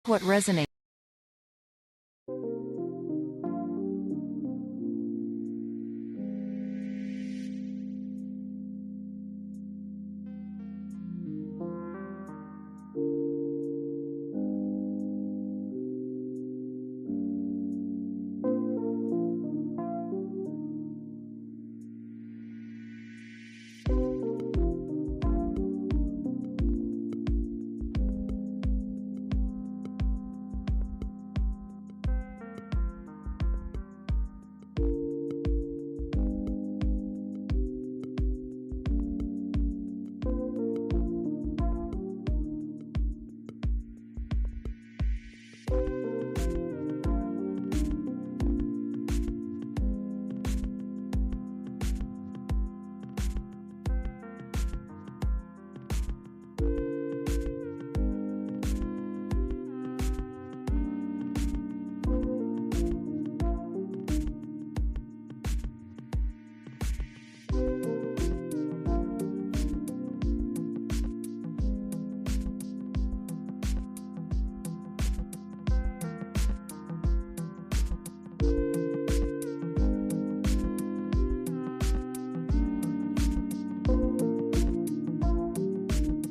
What resonates?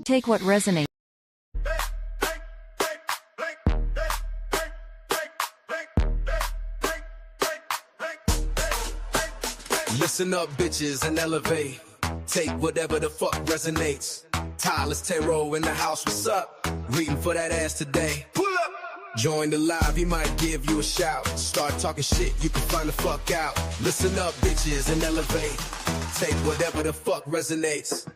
Take what resonates. Listen up, bitches, and elevate. Take whatever the fuck resonates. Tyler's Tarot in the house, what's up? Reading for that ass today. Pull up! Join the live, he might give you a shout. Start talking shit, you can find the fuck out. Listen up, bitches, and elevate. Take whatever the fuck resonates.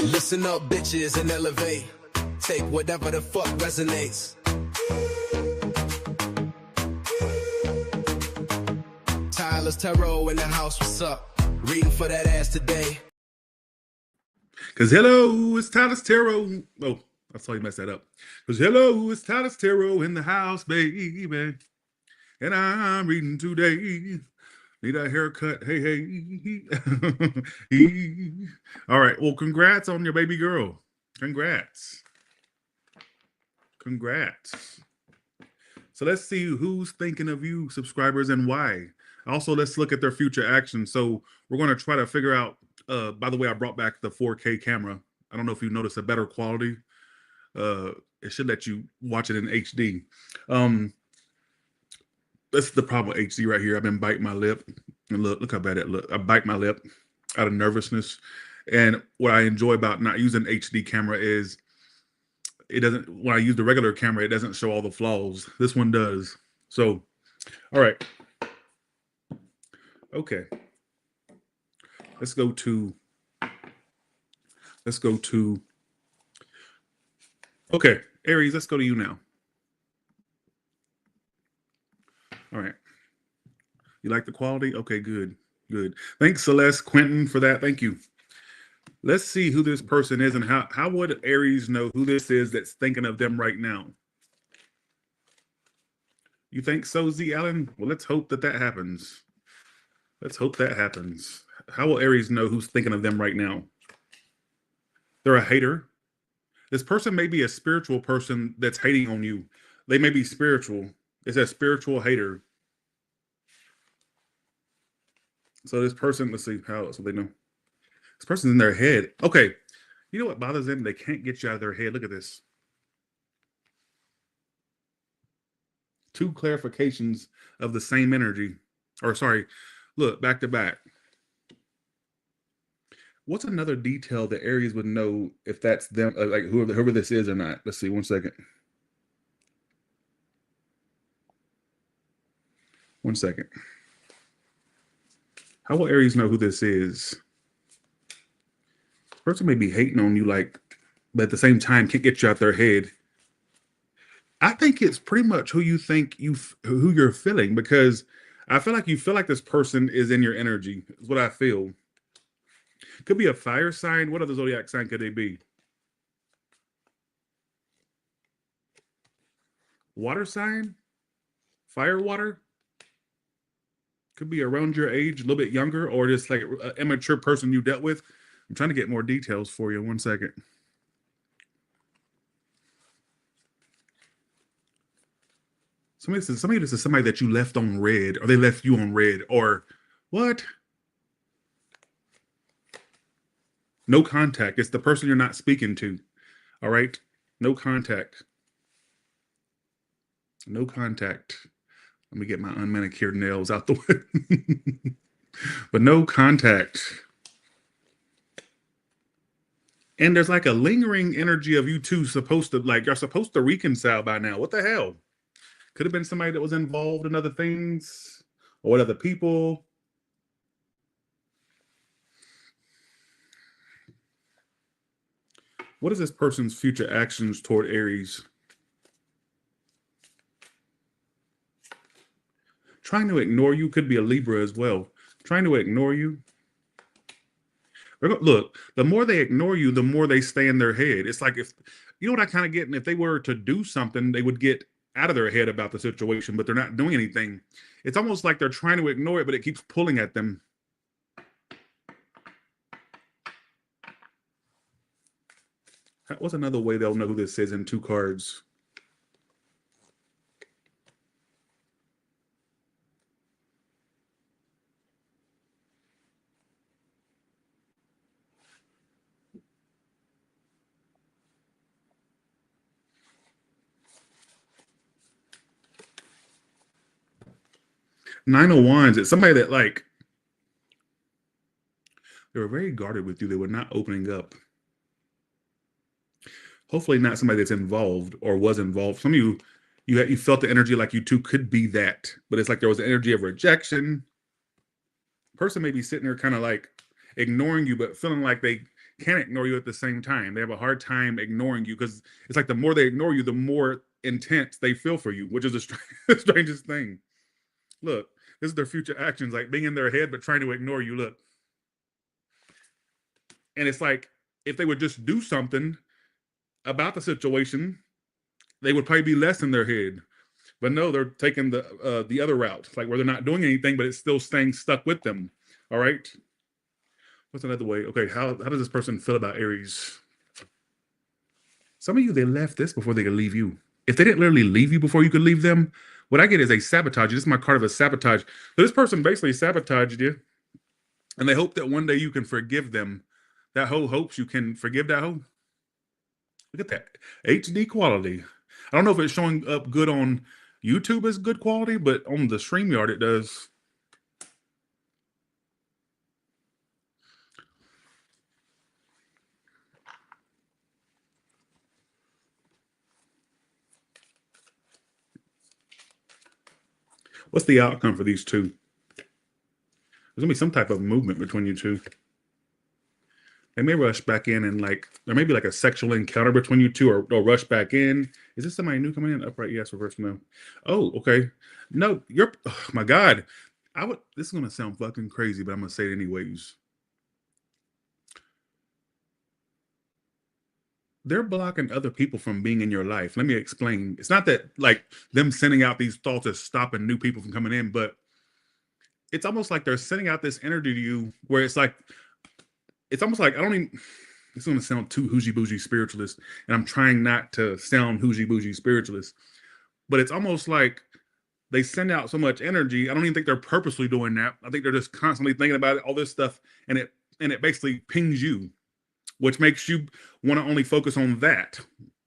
Listen up, bitches, and elevate. Take whatever the fuck resonates. Tyler's Tarot in the house, what's up? Reading for that ass today. Cause hello, it's Taurus Tarot. Oh, I saw you mess that up. Cause hello, it's Taurus Tarot in the house, baby. And I'm reading today. Need a haircut. Hey, hey. All right. Well, congrats on your baby girl. Congrats. Congrats. So let's see who's thinking of you, subscribers, and why. Also, let's look at their future actions. So we're going to try to figure out, by the way, I brought back the 4K camera. I don't know if you noticed a better quality. It should let you watch it in HD. That's the problem with HD right here. I've been biting my lip. And look how bad it looks. I bite my lip out of nervousness. And what I enjoy about not using HD camera is it doesn't, when I use the regular camera, it doesn't show all the flaws. This one does. So, all right. Okay. Let's go to, okay, Aries, let's go to you now. All right. You like the quality? Okay, good, good. Thanks, Celeste, Quentin, for that. Thank you. Let's see who this person is and how would Aries know who this is that's thinking of them right now? You think so, Z Allen? Well, let's hope that happens. Let's hope that happens. How will Aries know who's thinking of them right now? They're a hater. This person may be a spiritual person that's hating on you. They may be spiritual. It's a spiritual hater. So this person, let's see how so they know. This person's in their head. Okay. You know what bothers them? They can't get you out of their head. Look at this. Two clarifications of the same energy. Or sorry, look, back to back. What's another detail that Aries would know if that's them, like whoever this is or not? Let's see, 1 second. 1 second. How will Aries know who this is? Person may be hating on you, like, but at the same time can't get you out their head. I think it's pretty much who you think who you're feeling, because I feel like you feel like this person is in your energy. Is what I feel. Could be a fire sign. What other zodiac sign could they be? Water sign? Fire water? Could be around your age, a little bit younger, or just like an immature person you dealt with. I'm trying to get more details for you. One second. Somebody this is somebody that you left on red, or they left you on red, or what? No contact. It's the person you're not speaking to. All right? No contact. No contact. Let me get my unmanicured nails out the way. But no contact. And there's like a lingering energy of you two supposed to, like, you're supposed to reconcile by now. What the hell? Could have been somebody that was involved in other things or with other people. What is this person's future actions toward Aries? Trying to ignore you. Could be a Libra as well. Trying to ignore you. Look, the more they ignore you, the more they stay in their head. It's like, if you know what I kind of get, and if they were to do something, they would get out of their head about the situation, but they're not doing anything. It's almost like they're trying to ignore it, but it keeps pulling at them. What's another way they'll know who this is in 2 cards? Nine of Wands. It's somebody that, like, they were very guarded with you. They were not opening up. Hopefully not somebody that's involved or was involved. Some of you felt the energy like you two could be that, but it's like there was an energy of rejection. Person may be sitting there kind of like ignoring you, but feeling like they can't ignore you at the same time. They have a hard time ignoring you because it's like the more they ignore you, the more intense they feel for you, which is the strangest thing. Look, this is their future actions, like being in their head, but trying to ignore you. Look. And it's like, if they would just do something about the situation, they would probably be less in their head. But no, they're taking the other route, like where they're not doing anything, but it's still staying stuck with them. All right. What's another way? Okay, how does this person feel about Aries? Some of you, they left this before they could leave you. If they didn't literally leave you before you could leave them, what I get is a sabotage. This is my card of a sabotage. So this person basically sabotaged you, and they hope that one day you can forgive them. That hoe hopes you can forgive that hoe. Look at that. HD quality. I don't know if it's showing up good on YouTube as good quality, but on the StreamYard it does. What's the outcome for these two? There's going to be some type of movement between you two. They may rush back in and, like, there may be like a sexual encounter between you two, or rush back in. Is this somebody new coming in? Upright, yes. Reverse, no. Oh, okay. No, oh my God. This is going to sound fucking crazy, but I'm going to say it anyways. They're blocking other people from being in your life. Let me explain. It's not that, like, them sending out these thoughts is stopping new people from coming in, but it's almost like they're sending out this energy to you where it's like, it's almost like, it's going to sound too hoogie bougie spiritualist, and I'm trying not to sound hoogie bougie spiritualist, but it's almost like they send out so much energy. I don't even think they're purposely doing that. I think they're just constantly thinking about it, all this stuff, and it basically pings you, which makes you want to only focus on that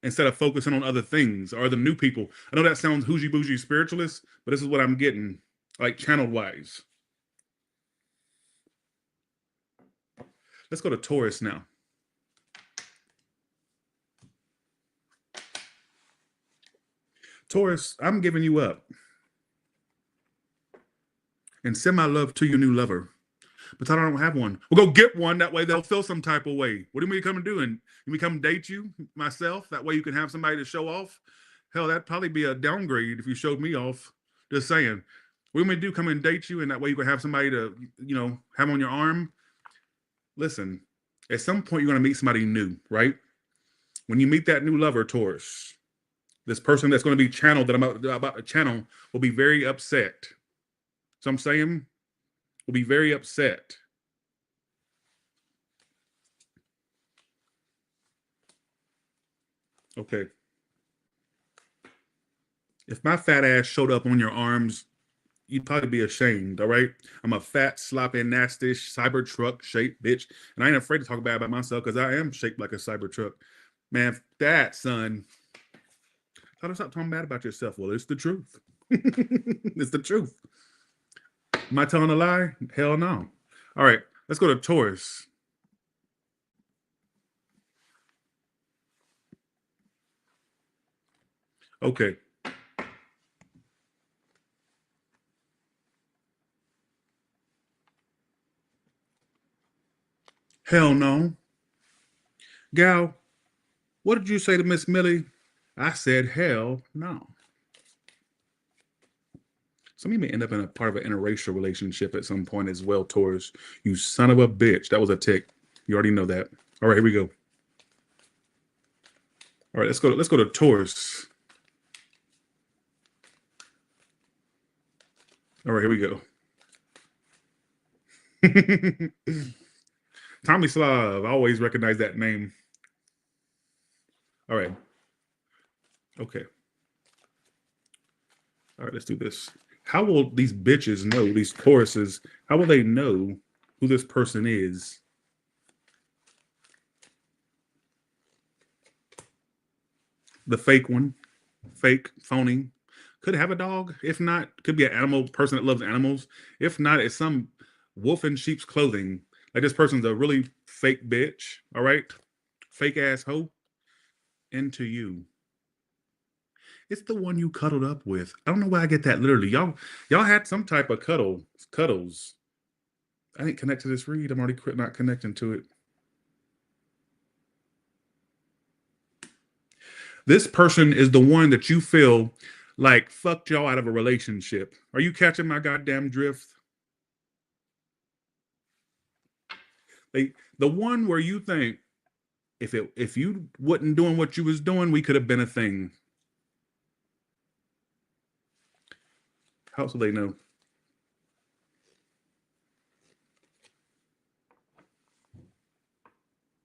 instead of focusing on other things or the new people. I know that sounds hoogie bougie spiritualist, but this is what I'm getting, like, channeled wise. Let's go to Taurus now. Taurus, I'm giving you up. And send my love to your new lover. But I don't have one. Well, go get one. That way they'll feel some type of way. What do you mean come and do? And you mean come date you, myself? That way you can have somebody to show off? Hell, that'd probably be a downgrade if you showed me off. Just saying. What do you mean do? Come and date you, and that way you can have somebody to, have on your arm? Listen, at some point you're going to meet somebody new, right? When you meet that new lover, Taurus, This person that's going to be channeled, that I'm about to channel, will be very upset. So I'm saying, will be very upset. Okay. If my fat ass showed up on your arms, you'd probably be ashamed, all right? I'm a fat, sloppy, nasty Cybertruck shaped bitch. And I ain't afraid to talk bad about myself because I am shaped like a Cybertruck. Man, that, son. How to stop talking bad about yourself? Well, it's the truth. It's the truth. Am I telling a lie? Hell no. All right, let's go to Taurus. Okay. Hell no. Gal, what did you say to Miss Millie? I said, hell no. Some of you may end up in a part of an interracial relationship at some point as well, Taurus. You son of a bitch. That was a tick. You already know that. All right, here we go. All right, let's go to Taurus. All right, here we go. Tommy Slav. I always recognize that name. All right. Okay. All right, let's do this. How will these bitches know, these Tauruses, how will they know who this person is? The fake one, fake, phony. Could have a dog. If not, could be an animal person that loves animals. If not, it's some wolf in sheep's clothing. Like this person's a really fake bitch. All right, fake ass hoe. Into you. It's the one you cuddled up with. I don't know why I get that literally. Y'all had some type of cuddles. I didn't connect to this read. I'm already not connecting to it. This person is the one that you feel like fucked y'all out of a relationship. Are you catching my goddamn drift? The one where you think if you wasn't doing what you was doing, we could have been a thing. How else will they know?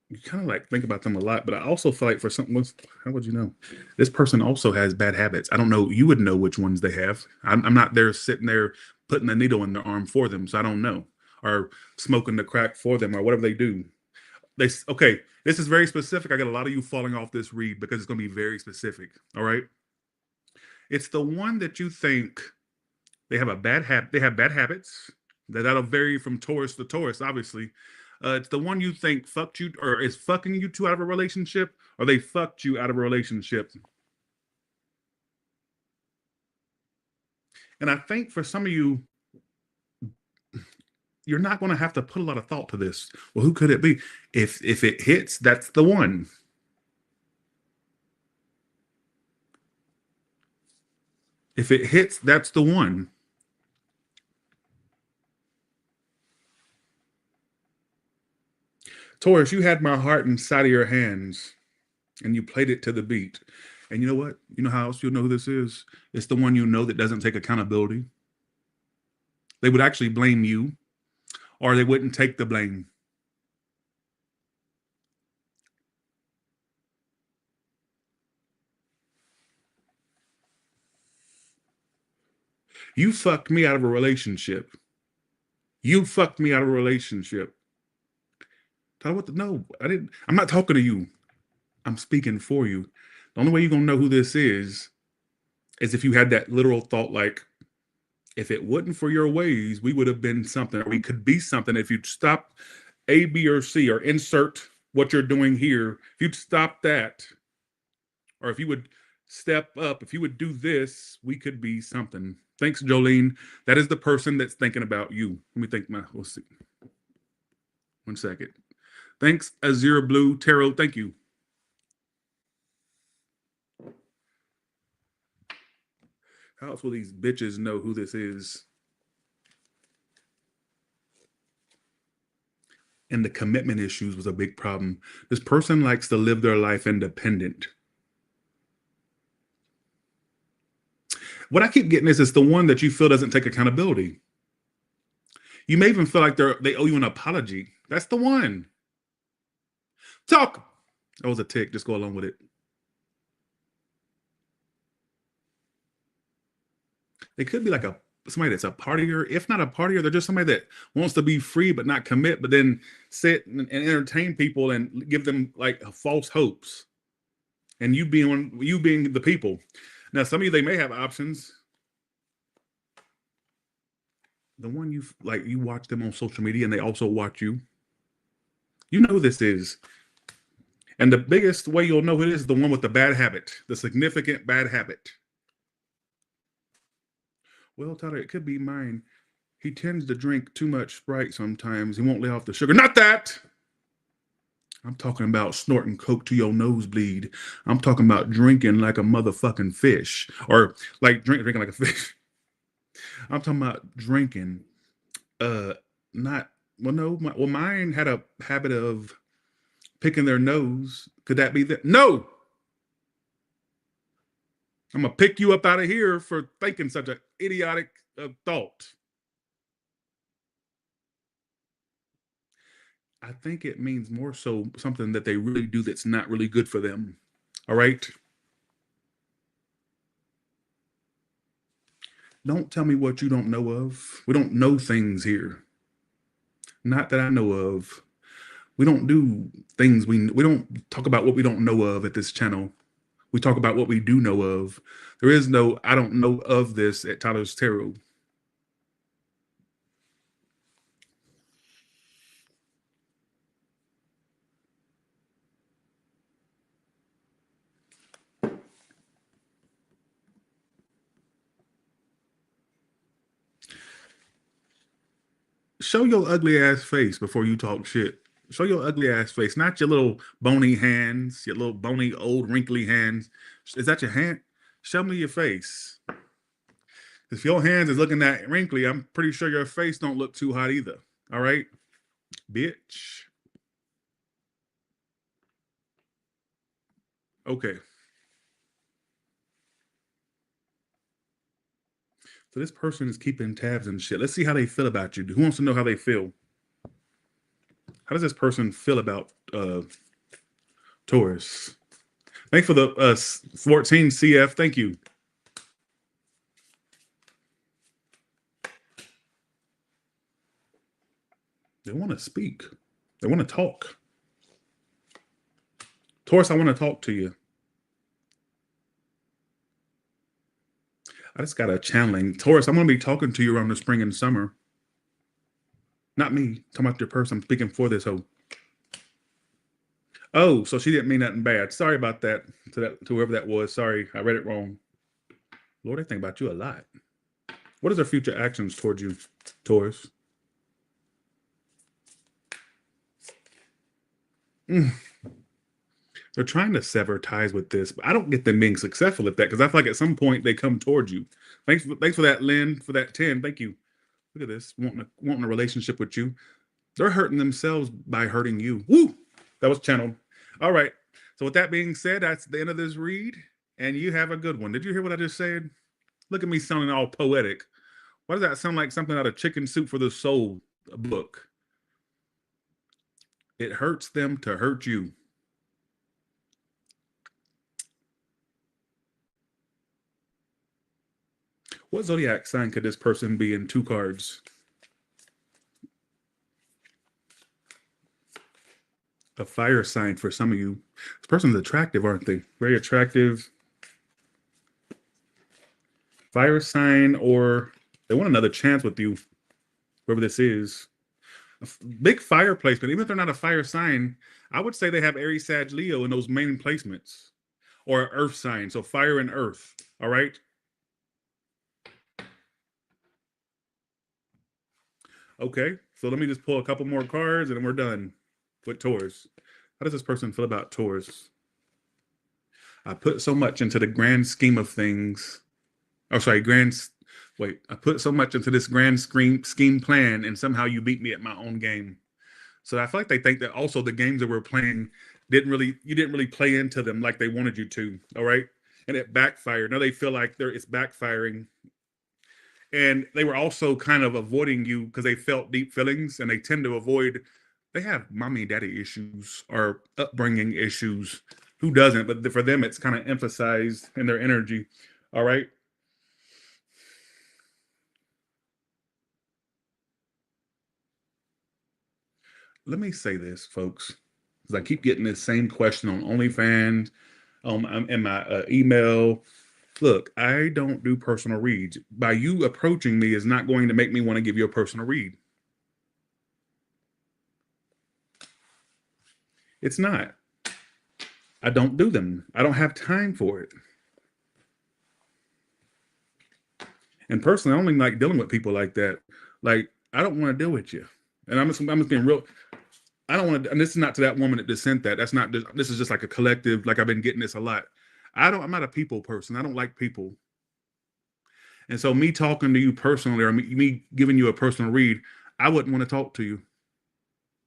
You kind of like think about them a lot, but I also feel like for something, how would you know? This person also has bad habits. I don't know. You would know which ones they have. I'm not there sitting there putting a needle in their arm for them, so I don't know. Or smoking the crack for them, or whatever they do. Okay, this is very specific. I got a lot of you falling off this read because it's going to be very specific. All right, it's the one that you think they have a bad habit. They have bad habits. That'll vary from Taurus to Taurus, obviously. It's the one you think fucked you or is fucking you two out of a relationship, or they fucked you out of a relationship. And I think for some of you, you're not going to have to put a lot of thought to this. Well, who could it be? If it hits, that's the one. If it hits, that's the one. Taurus, you had my heart inside of your hands and you played it to the beat. And you know what? You know how else you'll know who this is? It's the one you know that doesn't take accountability. They would actually blame you, or they wouldn't take the blame. You fucked me out of a relationship. You fucked me out of a relationship. No, I didn't. I'm not talking to you. I'm speaking for you. The only way you're gonna know who this is if you had that literal thought, like, if it wasn't for your ways, we would have been something, or we could be something. If you'd stop A, B, or C, or insert what you're doing here, if you'd stop that, or if you would step up, if you would do this, we could be something. Thanks, Jolene. That is the person that's thinking about you. Let me think. We'll see. 1 second. Thanks, Azure Blue Tarot. Thank you. How else will these bitches know who this is? And the commitment issues was a big problem. This person likes to live their life independent. What I keep getting is the one that you feel doesn't take accountability. You may even feel like they owe you an apology. That's the one. Talk. That was a tick. Just go along with it. It could be like somebody that's a partier. If not a partier, they're just somebody that wants to be free but not commit, but then sit and entertain people and give them like false hopes. And you being the people. Now, some of you, they may have options. The one you watch them on social media and they also watch you. You know who this is. And the biggest way you'll know who it is the one with the bad habit, the significant bad habit. Well, Tyler, it could be mine. He tends to drink too much Sprite sometimes. He won't lay off the sugar. Not that! I'm talking about snorting Coke to your nosebleed. I'm talking about drinking like a motherfucking fish. Or like drinking like a fish. I'm talking about drinking. Mine had a habit of picking their nose. Could that be that? No! I'm going to pick you up out of here for thinking such an idiotic thought. I think it means more so something that they really do that's not really good for them. All right? Don't tell me what you don't know of. We don't know things here. Not that I know of. We don't do things. We don't talk about what we don't know of at this channel. We talk about what we do know of. There is no I don't know of this at Tyler's Tarot. Show your ugly ass face before you talk shit. Show your ugly ass face, not your little bony hands, your little bony old wrinkly hands. Is that your hand? Show me your face. If your hands is looking that wrinkly, I'm pretty sure your face don't look too hot either. All right, bitch. Okay. So this person is keeping tabs and shit. Let's see how they feel about you. Who wants to know how they feel? How does this person feel about Taurus? Thanks for the 14 CF. Thank you. They want to speak. They want to talk. Taurus, I want to talk to you. I just got a channeling. Taurus, I'm going to be talking to you around the spring and summer. Not me. Talking about your person. I'm speaking for this hoe. Oh, so she didn't mean nothing bad. Sorry about that. To whoever that was. Sorry, I read it wrong. Lord, I think about you a lot. What is their future actions towards you, Taurus? They're trying to sever ties with this, but I don't get them being successful at that because I feel like at some point they come towards you. Thanks for that, Lynn, for that 10. Thank you. Look at this, wanting a relationship with you. They're hurting themselves by hurting you. Woo! That was channeled. All right. So with that being said, that's the end of this read, and you have a good one. Did you hear what I just said? Look at me sounding all poetic. Why does that sound like something out of Chicken Soup for the Soul book? It hurts them to hurt you. What zodiac sign could this person be in 2 cards? A fire sign for some of you. This person's attractive, aren't they? Very attractive. Fire sign, or they want another chance with you, whoever this is. A big fire placement. Even if they're not a fire sign, I would say they have Aries, Sag, Leo in those main placements. Or earth sign, so fire and earth. All right? Okay, so let me just pull a couple more cards and then we're done with Taurus. How does this person feel about Taurus? I put so much into the grand scheme of things. Oh, sorry, I put so much into this grand scheme plan, and somehow you beat me at my own game. So I feel like they think that also the games that we're playing you didn't really play into them like they wanted you to. All right. and it backfired. Now they feel like it's backfiring. And they were also kind of avoiding you because they felt deep feelings, and they tend to avoid. They have mommy and daddy issues or upbringing issues. Who doesn't? But for them, it's kind of emphasized in their energy. All right. Let me say this, folks, because I keep getting this same question on OnlyFans, in my email. Look, I don't do personal reads. By you approaching me is not going to make me want to give you a personal read. It's not. I don't do them. I don't have time for it. And personally, I only like dealing with people like that. Like, I don't want to deal with you. And I'm just being real. I don't want to, and this is not to that woman that just sent that. That's not, this is just like a collective, like I've been getting this a lot. I'm not a people person. I don't like people. And so me talking to you personally, or me giving you a personal read, I wouldn't want to talk to you.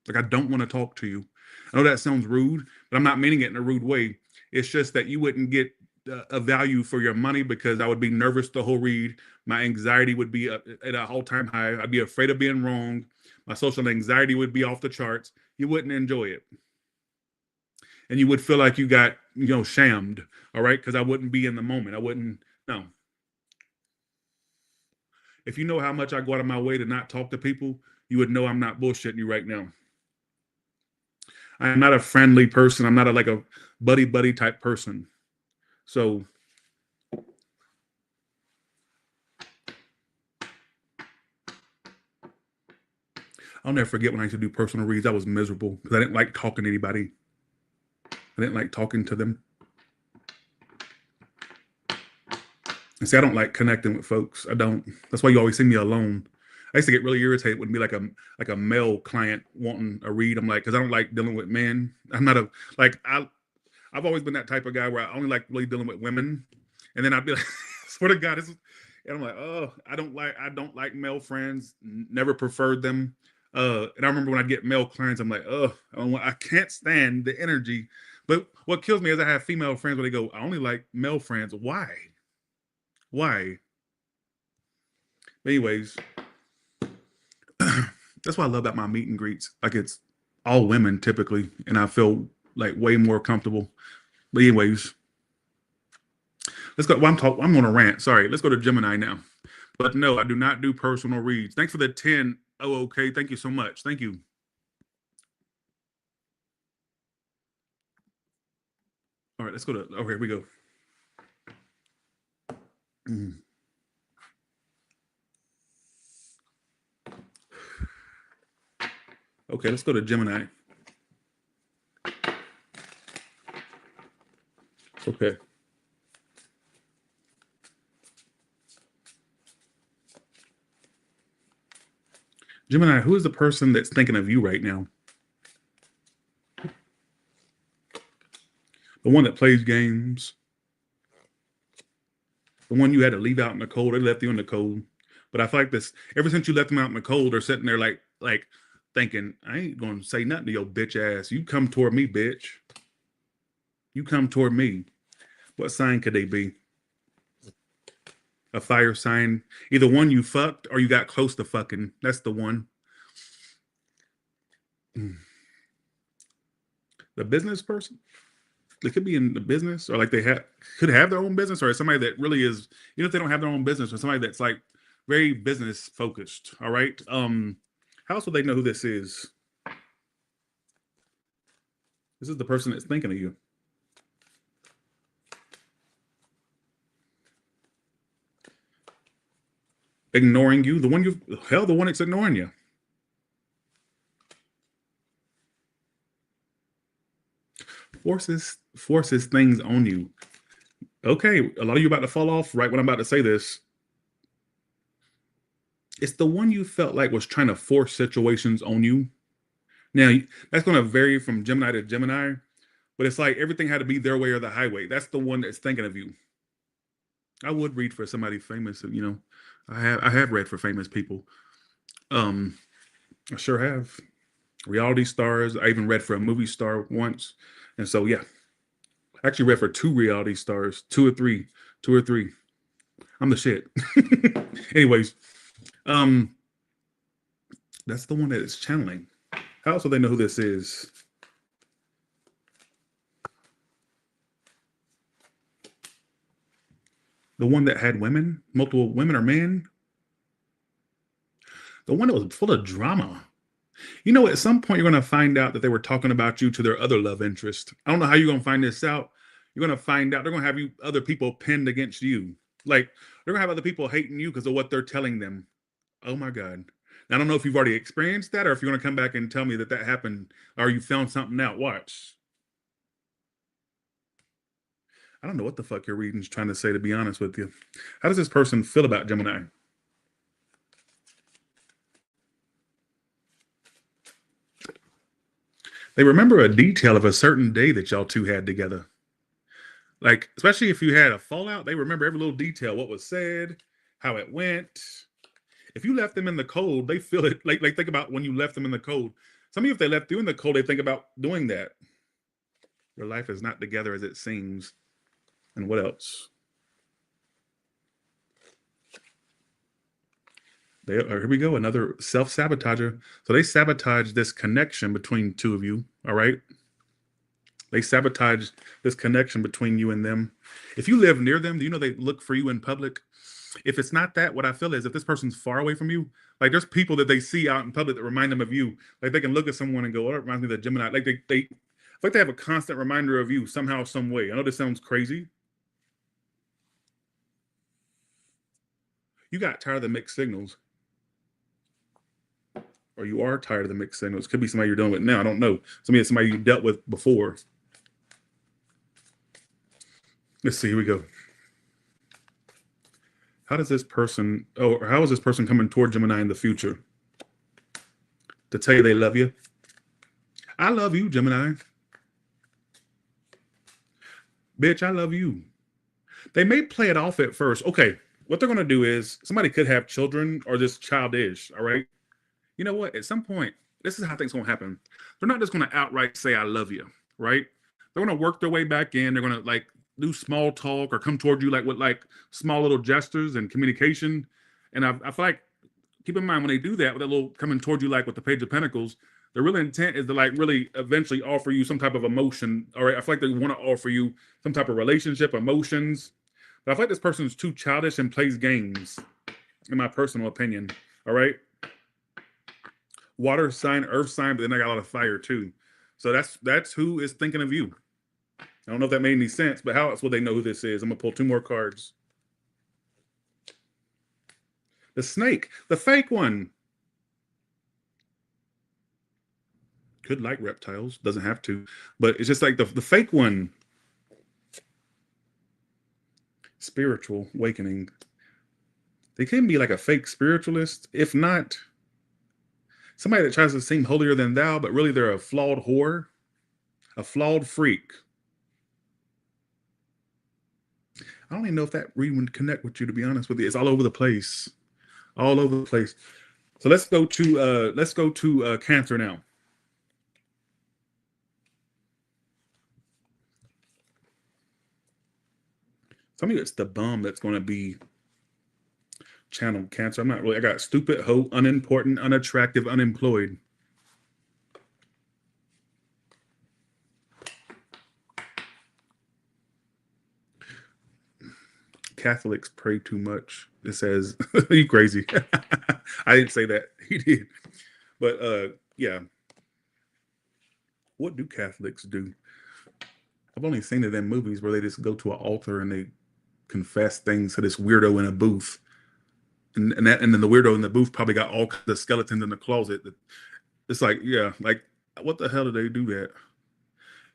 Like, I don't want to talk to you. I know that sounds rude, but I'm not meaning it in a rude way. It's just that you wouldn't get a value for your money because I would be nervous the whole read. My anxiety would be at an all-time high. I'd be afraid of being wrong. My social anxiety would be off the charts. You wouldn't enjoy it. And you would feel like you got, shammed, all right? Because I wouldn't be in the moment. I wouldn't, no. If you know how much I go out of my way to not talk to people, you would know I'm not bullshitting you right now. I'm not a friendly person. I'm not like a buddy type person. So I'll never forget when I used to do personal reads. I was miserable because I didn't like talking to anybody. I didn't like talking to them. And see, I don't like connecting with folks. I don't. That's why you always see me alone. I used to get really irritated when be like a male client wanting a read. I'm like, because I don't like dealing with men. I'm not I've always been that type of guy where I only like really dealing with women. And then I'd be like, swear to God, and I'm like, oh, I don't like male friends. Never preferred them. And I remember when I get male clients, I'm like, oh, I can't stand the energy. But what kills me is I have female friends where they go, I only like male friends. Why? Why? Anyways, that's what I love about my meet and greets. Like, it's all women typically, and I feel like way more comfortable. But anyways, let's go. Well, I'm on a rant. Sorry. Let's go to Gemini now. But no, I do not do personal reads. Thanks for the 10. Oh, okay. Thank you so much. Thank you. All right, let's go to. Oh, here we go. Okay, let's go to Gemini. Okay. Gemini, who is the person that's thinking of you right now? The one that plays games. The one you had to leave out in the cold. They left you in the cold. But I feel like this, ever since you left them out in the cold, they're sitting there like thinking, I ain't going to say nothing to your bitch ass. You come toward me, bitch. You come toward me. What sign could they be? A fire sign. Either one you fucked or you got close to fucking. That's the one. The business person. They could be in the business, or like they could have their own business, or somebody that really is, if they don't have their own business, or somebody that's like very business focused. All right. How else would they know who this is? This is the person that's thinking of you. Ignoring you, the one that's ignoring you. Forces things on you. Okay, a lot of you about to fall off right when I'm about to say this. It's the one you felt like was trying to force situations on you. Now, that's going to vary from Gemini to Gemini, but it's like everything had to be their way or the highway. That's the one that's thinking of you. I would read for somebody famous, I have read for famous people. I sure have. Reality stars. I even read for a movie star once. And so, yeah. I actually read for 2 reality stars, 2 or 3. I'm the shit. Anyways, um, that's the one that is channeling. How else will they know who this is? The one that had women, multiple women or men? The one that was full of drama. You know, at some point, you're going to find out that they were talking about you to their other love interest. I don't know how you're going to find this out. You're going to find out they're going to have you other people pinned against you. Like, they're going to have other people hating you because of what they're telling them. Oh, my God. Now, I don't know if you've already experienced that or if you're going to come back and tell me that that happened or you found something out. Watch. I don't know what the fuck your reading's trying to say, to be honest with you. How does this person feel about Gemini? They remember a detail of a certain day that y'all two had together. Like, especially if you had a fallout, they remember every little detail, what was said, how it went. If you left them in the cold, they feel it. Like think about when you left them in the cold. Some of you, if they left you in the cold, they think about doing that. Your life is not together as it seems. And what else? Here we go, another self-sabotager. So they sabotage this connection between two of you, all right? They sabotage this connection between you and them. If you live near them, do you know they look for you in public? If it's not that, what I feel is if this person's far away from you, like there's people that they see out in public that remind them of you. Like they can look at someone and go, oh, it reminds me of the Gemini. Like they like they have a constant reminder of you somehow, some way. I know this sounds crazy. You got tired of the mixed signals. Or you are tired of the mixed signals. Could be somebody you're dealing with now. I don't know. Somebody you dealt with before. Let's see. Here we go. How is this person coming toward Gemini in the future? To tell you they love you? I love you, Gemini. Bitch, I love you. They may play it off at first. Okay, what they're going to do is somebody could have children or this childish, all right? You know what? At some point, this is how things going to happen. They're not just going to outright say, I love you, right? They're going to work their way back in. They're going to like do small talk or come toward you like with like small little gestures and communication. And I feel like, keep in mind when they do that, with that little coming toward you like with the Page of Pentacles, the real intent is to like really eventually offer you some type of emotion. All right. I feel like they want to offer you some type of relationship, emotions. But I feel like this person is too childish and plays games, in my personal opinion. All right. Water sign, earth sign, but then I got a lot of fire too. So that's who is thinking of you. I don't know if that made any sense, but how else will they know who this is? I'm gonna pull 2 more cards. The snake, the fake one. Could like reptiles, doesn't have to, but it's just like the fake one. Spiritual awakening. They can be like a fake spiritualist, if not somebody that tries to seem holier than thou, but really they're a flawed whore, a flawed freak. I don't even know if that reading would connect with you, to be honest with you. It's all over the place. All over the place. So let's go to Cancer now. Tell me it's the bum that's going to be channel Cancer. I'm not really. I got stupid, hoe, unimportant, unattractive, unemployed. Catholics pray too much. It says, you crazy. I didn't say that. He did. But yeah. What do Catholics do? I've only seen it in movies where they just go to an altar and they confess things to this weirdo in a booth. And then the weirdo in the booth probably got all the skeletons in the closet. It's like, yeah, like, what the hell do they do that?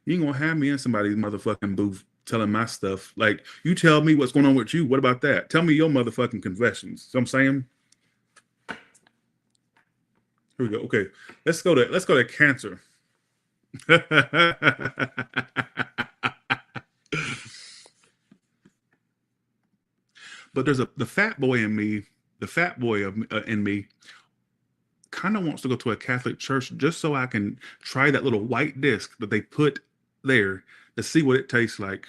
You ain't gonna have me in somebody's motherfucking booth telling my stuff. Like, you tell me what's going on with you. What about that? Tell me your motherfucking confessions. So I'm saying. Here we go. Okay, let's go to Cancer. But there's the fat boy in me. The fat boy in me kind of wants to go to a Catholic church just so I can try that little white disc that they put there to see what it tastes like.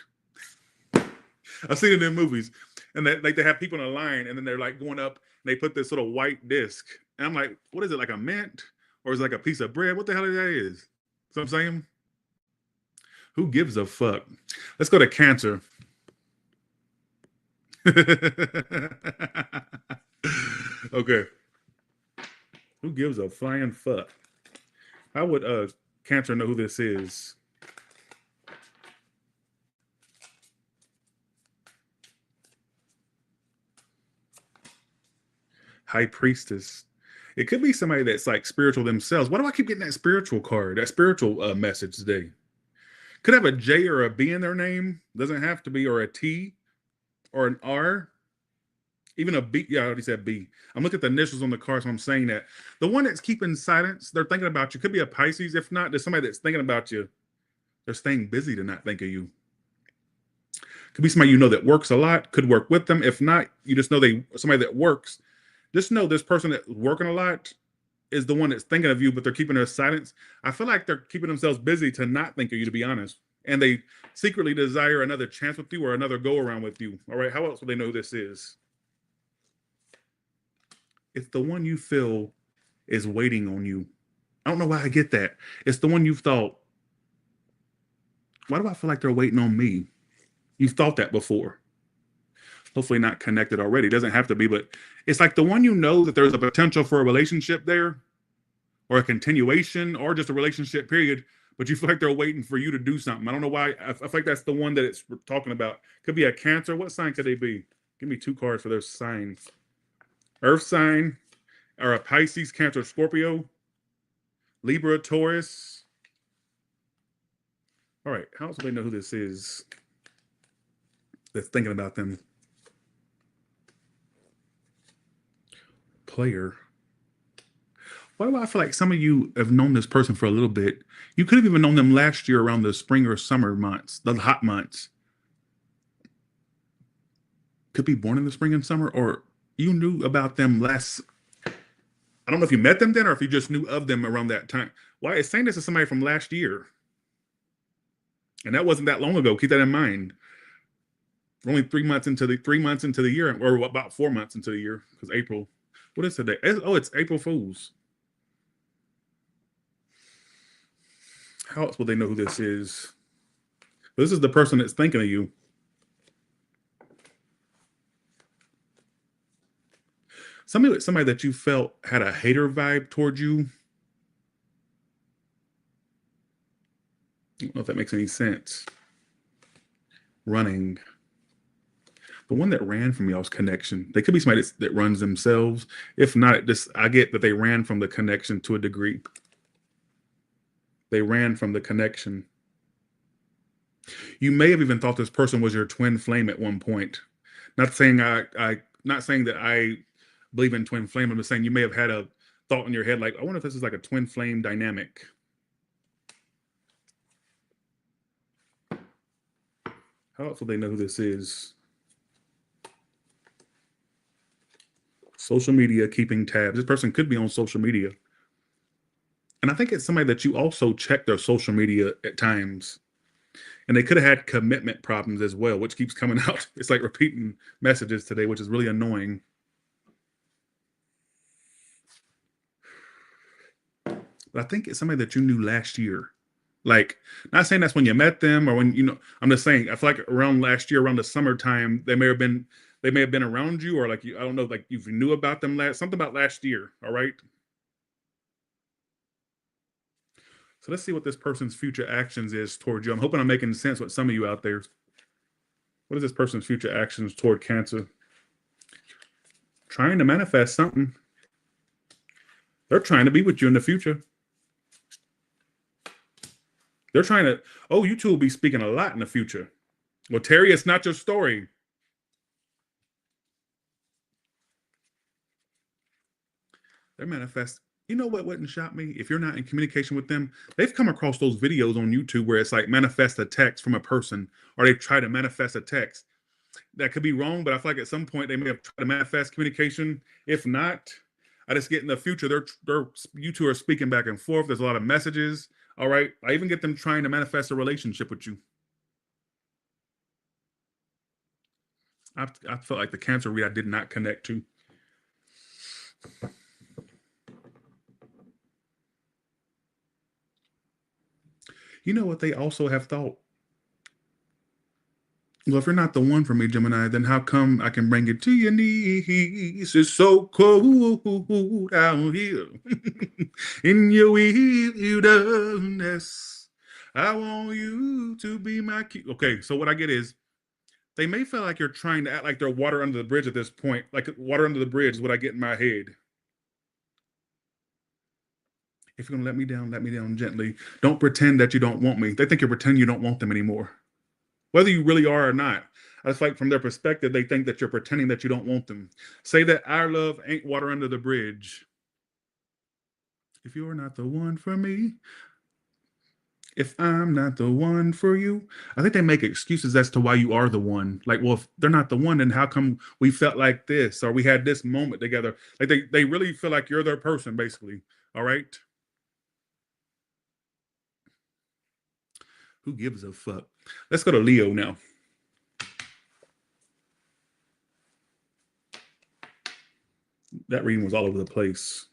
I've seen it in movies, and they have people in a line, and then they're like going up, and they put this little white disc, and I'm like, what is it, like a mint, or is it like a piece of bread? What the hell that is? So I'm saying, who gives a fuck? Let's go to Cancer. Okay. Who gives a flying fuck? How would Cancer know who this is? High Priestess. It could be somebody that's like spiritual themselves. Why do I keep getting that spiritual card, that spiritual message today? Could have a J or a B in their name. Doesn't have to be, or a T or an R. Even a B. Yeah, I already said B. I'm looking at the initials on the card, so I'm saying that. The one that's keeping silence, they're thinking about you. Could be a Pisces. If not, there's somebody that's thinking about you. They're staying busy to not think of you. Could be somebody you know that works a lot. Could work with them. If not, you just know somebody that works. Just know this person that's working a lot is the one that's thinking of you, but they're keeping their silence. I feel like they're keeping themselves busy to not think of you, to be honest. And they secretly desire another chance with you or another go around with you. All right, how else would they know who this is? It's the one you feel is waiting on you. I don't know why I get that. It's the one you've thought, why do I feel like they're waiting on me? You've thought that before. Hopefully not connected already. It doesn't have to be, but it's like the one you know that there's a potential for a relationship there, or a continuation, or just a relationship period, but you feel like they're waiting for you to do something. I don't know why. I feel like that's the one that it's talking about. Could be a Cancer. What sign could they be? Give me 2 cards for their signs. Earth sign, or a Pisces, Cancer, Scorpio, Libra, Taurus. All right, how else do they know who this is that's thinking about them? Player. Why do I feel like some of you have known this person for a little bit? You could have even known them last year around the spring or summer months, the hot months. Could be born in the spring and summer, or you knew about them less. I don't know if you met them then or if you just knew of them around that time. Why is saying this is somebody from last year? And that wasn't that long ago. Keep that in mind. We're only 3 months into the year, or about 4 months into the year, because April. What is today? Oh, it's April Fools. How else will they know who this is? This is the person that's thinking of you. Somebody that you felt had a hater vibe towards you. I don't know if that makes any sense. Running. The one that ran from y'all's connection. They could be somebody that runs themselves. If not, I get that they ran from the connection to a degree. They ran from the connection. You may have even thought this person was your twin flame at one point. Not saying not saying that I believe in twin flame. I'm just saying you may have had a thought in your head like, I wonder if this is like a twin flame dynamic. How else will they know who this is? Social media, keeping tabs. This person could be on social media. And I think it's somebody that you also check their social media at times. And they could have had commitment problems as well, which keeps coming out. It's like repeating messages today, which is really annoying. But I think it's somebody that you knew last year. Like, not saying that's when you met them or when, I'm just saying, I feel like around last year, around the summertime, they may have been around you, or like, I don't know, like if you knew about them something about last year. All right. So let's see what this person's future actions is toward you. I'm hoping I'm making sense with some of you out there. What is this person's future actions toward Cancer? Trying to manifest something. They're trying to be with you in the future. They're trying to, you two will be speaking a lot in the future. Well, Terry, it's not your story. They're manifest. You know what wouldn't shock me? If you're not in communication with them, they've come across those videos on YouTube where it's like manifest a text from a person, or they try to manifest a text. That could be wrong, but I feel like at some point they may have tried to manifest communication. If not, I just get in the future, you two are speaking back and forth. There's a lot of messages. All right. I even get them trying to manifest a relationship with you. I felt like the Cancer read I did not connect to. You know what they also have thought? Well, if you're not the one for me, Gemini, then how come I can bring it to your knees? It's so cold out here in your wilderness. I want you to be my key. Okay, so what I get is they may feel like you're trying to act like they're water under the bridge at this point. Like water under the bridge is what I get in my head. If you're gonna let me down gently. Don't pretend that you don't want me. They think you're pretending you don't want them anymore. Whether you really are or not. It's like from their perspective, they think that you're pretending that you don't want them. Say that our love ain't water under the bridge. If you're not the one for me, if I'm not the one for you, I think they make excuses as to why you are the one. Like, well, if they're not the one, then how come we felt like this or we had this moment together? Like they really feel like you're their person, basically. All right. Who gives a fuck? Let's go to Leo now. That reading was all over the place.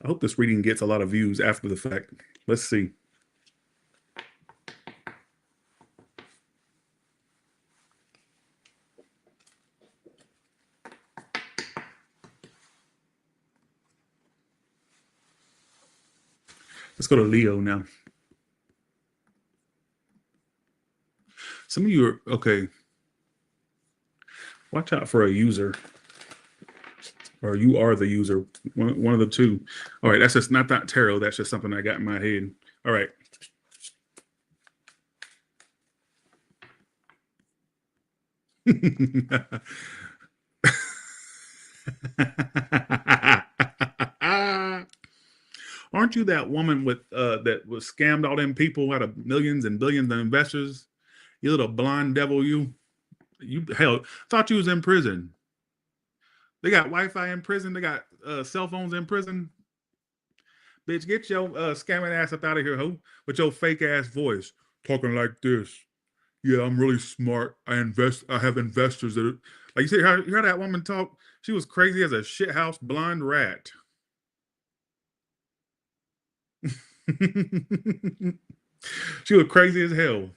I hope this reading gets a lot of views after the fact. Let's see. Let's go to Leo now. Some of you are, okay. Watch out for a user. Or you are the user. One of the two. All right, that's just not that tarot. That's just something I got in my head. All right. Aren't you that woman with that was scammed all them people out of millions and billions of investors? You little blind devil, you hell thought you was in prison. They got Wi-Fi in prison. They got cell phones in prison. Bitch, get your scamming ass up out of here, ho, with your fake ass voice, talking like this. Yeah, I'm really smart. I have investors that are, like you hear that woman talk. She was crazy as a shithouse blind rat. She was crazy as hell.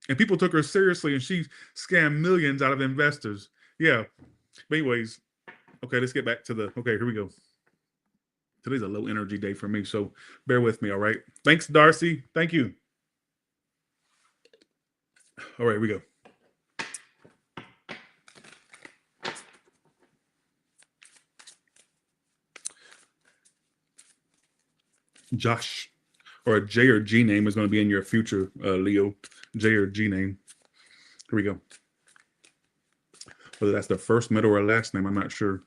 And people took her seriously, and she scammed millions out of investors. Yeah. But anyways, okay, let's get back to okay, here we go. Today's a low energy day for me, so bear with me, all right? Thanks, Darcy. Thank you. All right, here we go. Josh, or a J or G name is going to be in your future, Leo. J or G name. Here we go. Whether that's the first, middle, or last name, I'm not sure.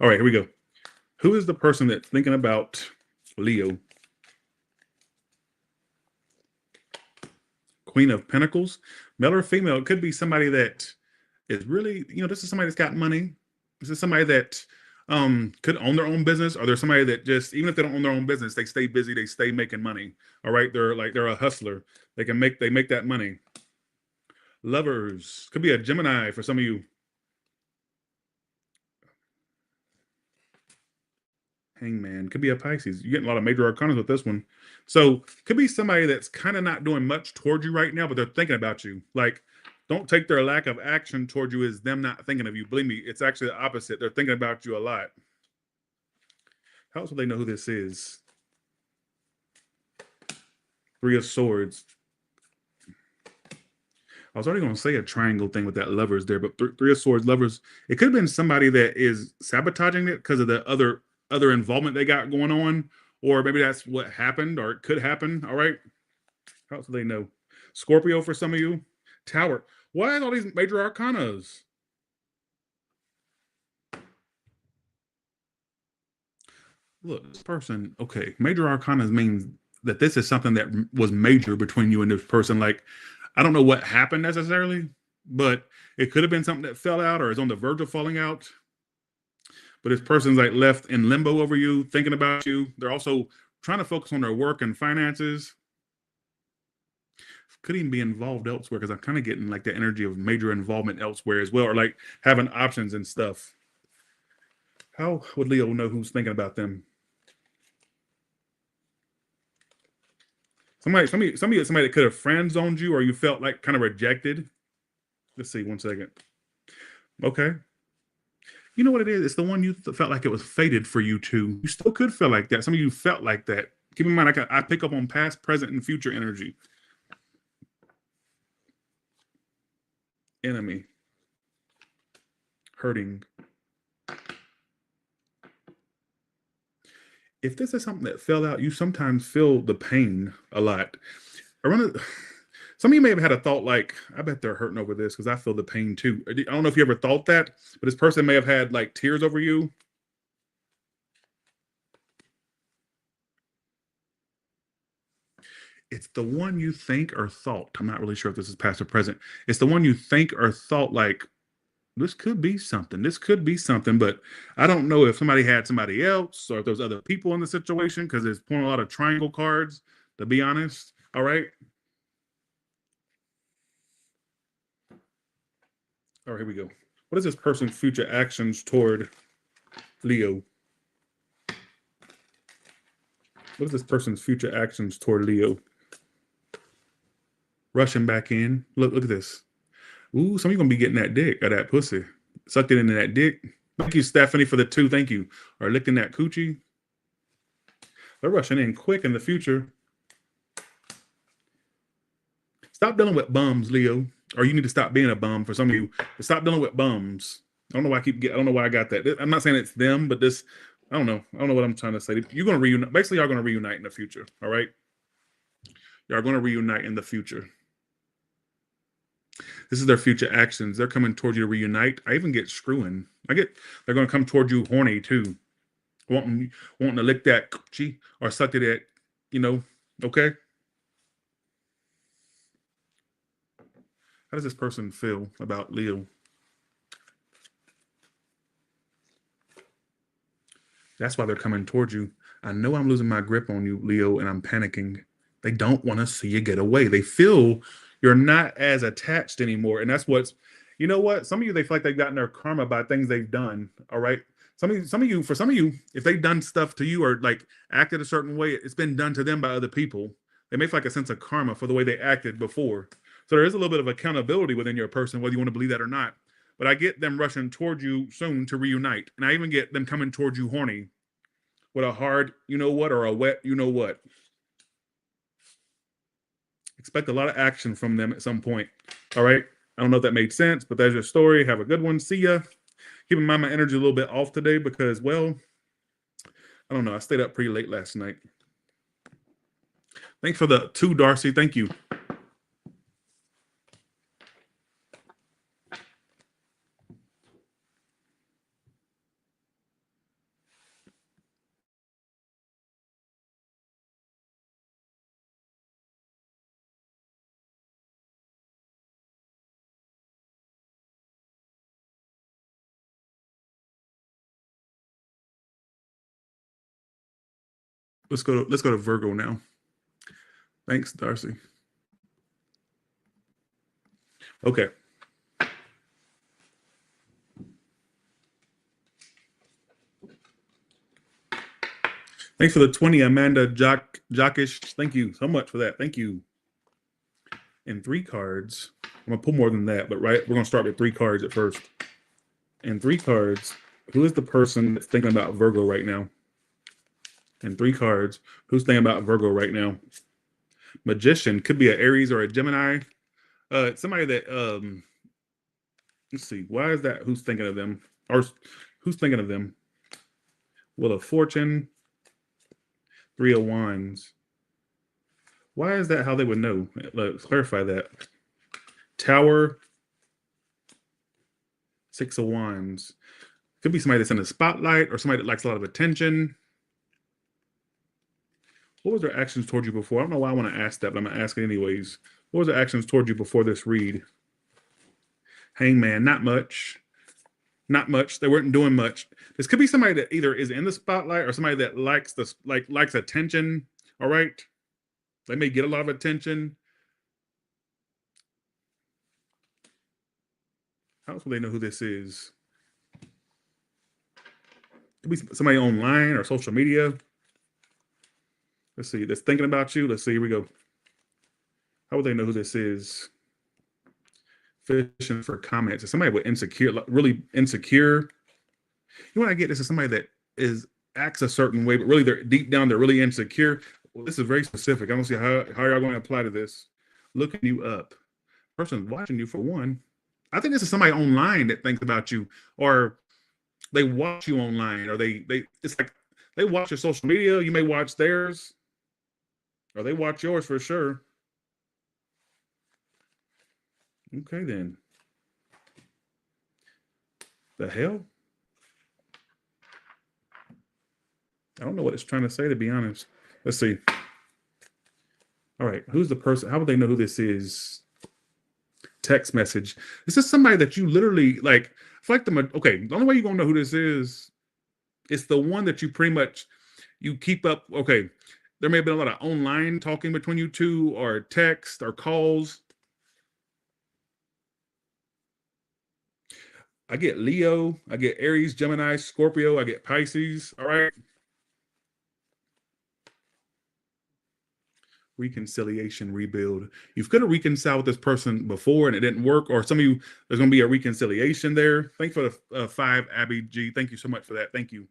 All right, here we go. Who is the person that's thinking about Leo? Queen of Pentacles, male or female. It could be somebody that is really, this is somebody that's got money. This is somebody that could own their own business, or there's somebody that just, even if they don't own their own business, they stay busy, they stay making money. All right, they're a hustler. They make that money. Lovers, could be a Gemini for some of you. Hangman, could be a Pisces. You're getting a lot of major arcana with this one. So could be somebody that's kind of not doing much towards you right now, but they're thinking about you. Like, don't take their lack of action towards you as them not thinking of you. Believe me, it's actually the opposite. They're thinking about you a lot. How else will they know who this is? Three of Swords. I was already going to say a triangle thing with that lovers there, but Three of Swords, lovers. It could have been somebody that is sabotaging it because of the other involvement they got going on, or maybe that's what happened, or it could happen. All right. How else do they know? Scorpio for some of you. Tower. Why are all these major arcanas? Look, this person, okay, major arcanas means that this is something that was major between you and this person. Like, I don't know what happened necessarily, but it could have been something that fell out or is on the verge of falling out. But this person's like left in limbo over you, thinking about you. They're also trying to focus on their work and finances. could even be involved elsewhere, because I'm kind of getting like the energy of major involvement elsewhere as well, or like having options and stuff. How would Leo know who's thinking about them? Somebody that could have friend zoned you, or you felt like kind of rejected. Let's see, 1 second. Okay. You know what it is? It's the one you felt like it was fated for you to. You still could feel like that. Some of you felt like that. Keep in mind, I pick up on past, present, and future energy. Enemy. Hurting. If this is something that fell out, you sometimes feel the pain a lot. Some of you may have had a thought like, I bet they're hurting over this because I feel the pain too. I don't know if you ever thought that, but this person may have had like tears over you. It's the one you think or thought. I'm not really sure if this is past or present. It's the one you think or thought like, this could be something. This could be something, but I don't know if somebody had somebody else or if there's other people in the situation, because it's pulling a lot of triangle cards, to be honest. All right. All right, here we go. What is this person's future actions toward Leo? What is this person's future actions toward Leo? Rushing back in. Look at this. Ooh, some of you gonna be getting that dick or that pussy. Sucked it into that dick. Thank you, Stephanie, for the 2. Thank you. Or licking that coochie. They're rushing in quick in the future. Stop dealing with bums, Leo. Or you need to stop being a bum. For some of you, stop dealing with bums. I don't know why I don't know why I got that. I'm not saying it's them, but this, I don't know what I'm trying to say. You're gonna reunite. Basically, y'all gonna reunite in the future. All right. Y'all gonna reunite in the future. This is their future actions. They're coming towards you to reunite. I even get screwing. They're going to come towards you horny too. Wanting to lick that coochie or suck it at, okay? How does this person feel about Leo? That's why they're coming towards you. I know I'm losing my grip on you, Leo, and I'm panicking. They don't want to see you get away. They feel you're not as attached anymore. And that's what's, you know what? Some of you, they feel like they've gotten their karma by things they've done. All right. For some of you, if they've done stuff to you or like acted a certain way, it's been done to them by other people. They may feel like a sense of karma for the way they acted before. So there is a little bit of accountability within your person, whether you want to believe that or not. But I get them rushing towards you soon to reunite. And I even get them coming towards you horny with a hard, you know what, or a wet, you know what. Expect a lot of action from them at some point. All right. I don't know if that made sense, but that's your story. Have a good one. See ya. Keep in mind my energy a little bit off today because, well, I don't know. I stayed up pretty late last night. Thanks for the 2, Darcy. Thank you. Let's go to Virgo now. Thanks, Darcy. Okay. Thanks for the 20, Amanda Jockish. Thank you so much for that. Thank you. And 3 cards. I'm gonna pull more than that, but right, we're gonna start with 3 cards at first. And 3 cards. Who is the person that's thinking about Virgo right now? And 3 cards. Who's thinking about Virgo right now? Magician could be an Aries or a Gemini. Somebody that let's see. Why is that? Who's thinking of them? Or who's thinking of them? Wheel of Fortune. 3 of Wands. Why is that how they would know? Let's clarify that. Tower. 6 of Wands. Could be somebody that's in the spotlight or somebody that likes a lot of attention. What was their actions toward you before? I don't know why I want to ask that, but I'm going to ask it anyways. What was their actions toward you before this read? Hangman, not much. Not much. They weren't doing much. This could be somebody that either is in the spotlight or somebody that likes likes attention. All right. They may get a lot of attention. How else will they know who this is? Could be somebody online or social media. Let's see. That's thinking about you. Let's see. Here we go. How would they know who this is? Fishing for comments. It's somebody with insecure, like really insecure. You know what I get? This is somebody that acts a certain way, but really they're deep down, they're really insecure. Well, this is very specific. I don't see how y'all going to apply to this. Looking you up. Person's watching you for one. I think this is somebody online that thinks about you, or they watch you online, or they it's like they watch your social media. You may watch theirs, or they watch yours for sure. Okay, then. The hell? I don't know what it's trying to say, to be honest. Let's see. All right, who's the person? How would they know who this is? Text message. This is somebody that you literally like. It's like okay, the only way you're gonna know who this is, it's the one that you pretty much you keep up. Okay, there may have been a lot of online talking between you two, or text or calls. I get Leo, I get Aries, Gemini, Scorpio, I get Pisces. All right. Reconciliation, rebuild. You've got to reconcile with this person before and it didn't work, or some of you, there's going to be a reconciliation there. Thanks for the 5, Abby G. Thank you so much for that. Thank you.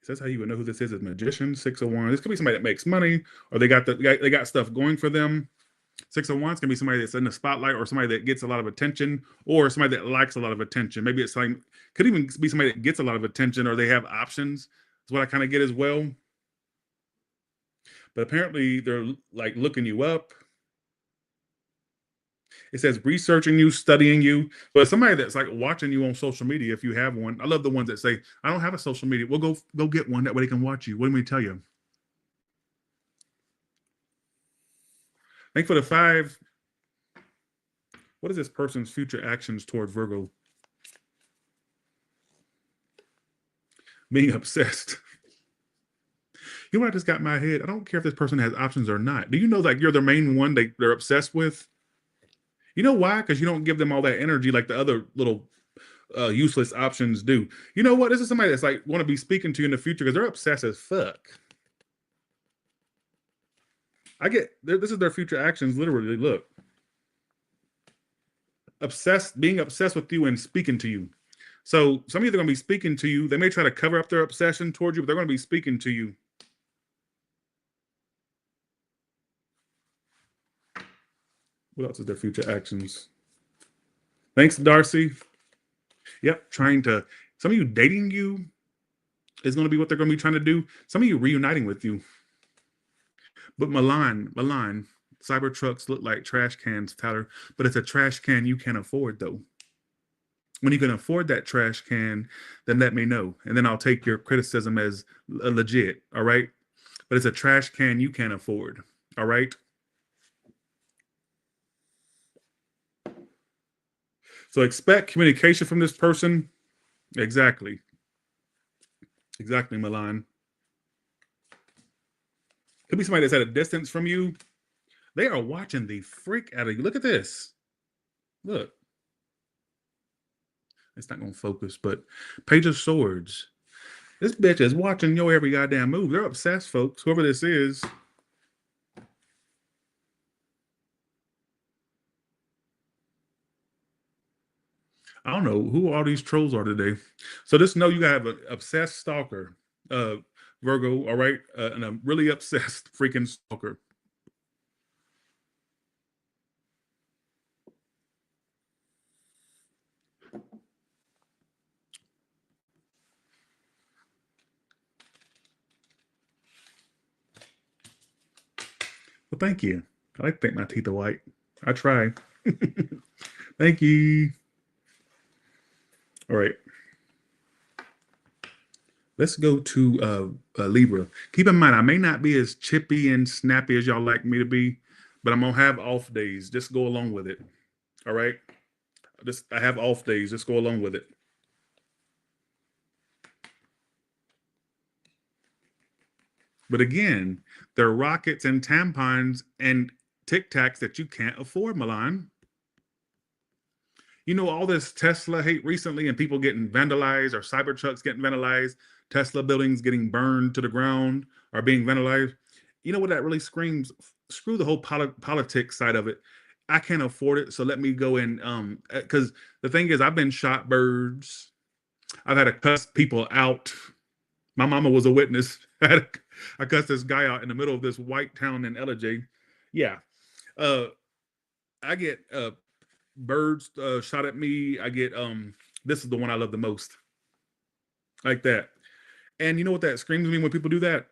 That's how you would know who this is magician. 6 of Wands. This could be somebody that makes money, or they got stuff going for them. 6 of Wands can be somebody that's in the spotlight, or somebody that gets a lot of attention, or somebody that likes a lot of attention. Maybe it's like, could even be somebody that gets a lot of attention, or they have options. That's what I kind of get as well. But apparently they're like looking you up. It says researching you, studying you. But somebody that's like watching you on social media, if you have one. I love the ones that say, I don't have a social media. Well, go get one. That way they can watch you. What do we tell you? Thank for the 5. What is this person's future actions toward Virgo? Being obsessed. You know what I just got in my head? I don't care if this person has options or not. Do you know that you're the main one they're obsessed with? You know why? Because you don't give them all that energy like the other little useless options do. You know what? This is somebody that's like want to be speaking to you in the future because they're obsessed as fuck. This is their future actions, literally. Look. Being obsessed with you and speaking to you. So some of you are going to be speaking to you. They may try to cover up their obsession towards you, but they're going to be speaking to you. What else is their future actions? Thanks, Darcy. Yep, some of you dating you is going to be what they're going to be trying to do. Some of you reuniting with you. But Milan, Cybertrucks look like trash cans, Tyler, but it's a trash can you can't afford, though. When you can afford that trash can, then let me know. And then I'll take your criticism as legit, all right? But it's a trash can you can't afford, all right? So expect communication from this person. Exactly. Exactly, Milan. Could be somebody that's at a distance from you. They are watching the freak out of you. Look at this. Look. It's not going to focus, but Page of Swords. This bitch is watching your every goddamn move. They're obsessed, folks. Whoever this is. I don't know who all these trolls are today. So just know you have an obsessed stalker, Virgo, all right? And a really obsessed freaking stalker. Well, thank you. I like to think my teeth are white. I try. Thank you. All right. Let's go to Libra. Keep in mind, I may not be as chippy and snappy as y'all like me to be, but I'm going to have off days. Just go along with it. All right? I have off days. Just go along with it. But again, there are rockets and tampons and Tic Tacs that you can't afford, Milan. You know, all this Tesla hate recently and people getting vandalized or Cybertrucks getting vandalized, Tesla buildings getting burned to the ground or being vandalized. You know what that really screams? Screw the whole politics side of it. I can't afford it, so let me go in. Because the thing is, I've been shot birds. I've had to cuss people out. My mama was a witness. I cussed this guy out in the middle of this white town in LJ. Yeah. I get birds shot at me. I get this is the one I love the most. Like that. And you know what that screams to me when people do that?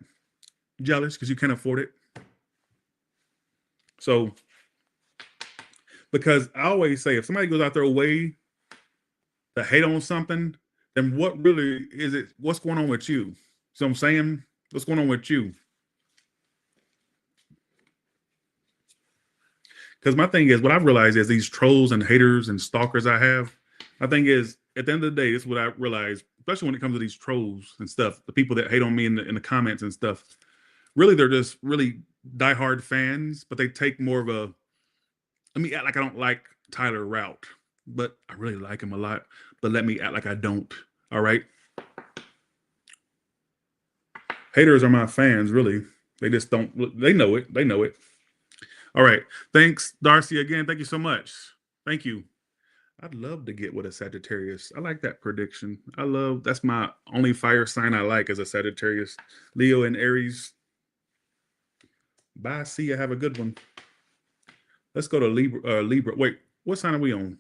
Jealous because you can't afford it. So because I always say if somebody goes out their way to hate on something, then what really is it? What's going on with you? So I'm saying, what's going on with you? Because my thing is, what I've realized is these trolls and haters and stalkers I have, my thing is, at the end of the day, this is what I realize, especially when it comes to these trolls and stuff, the people that hate on me in the comments and stuff, really, they're just really diehard fans, but they take more of a, let me act like I don't like Tyler Rout, but I really like him a lot, but let me act like I don't, all right? Haters are my fans, really. They just don't, they know it, they know it. All right. Thanks, Darcy, again. Thank you so much. Thank you. I'd love to get with a Sagittarius. I like that prediction. That's my only fire sign I like as a Sagittarius. Leo and Aries. Bye. See you. Have a good one. Let's go to Libra. Wait, what sign are we on?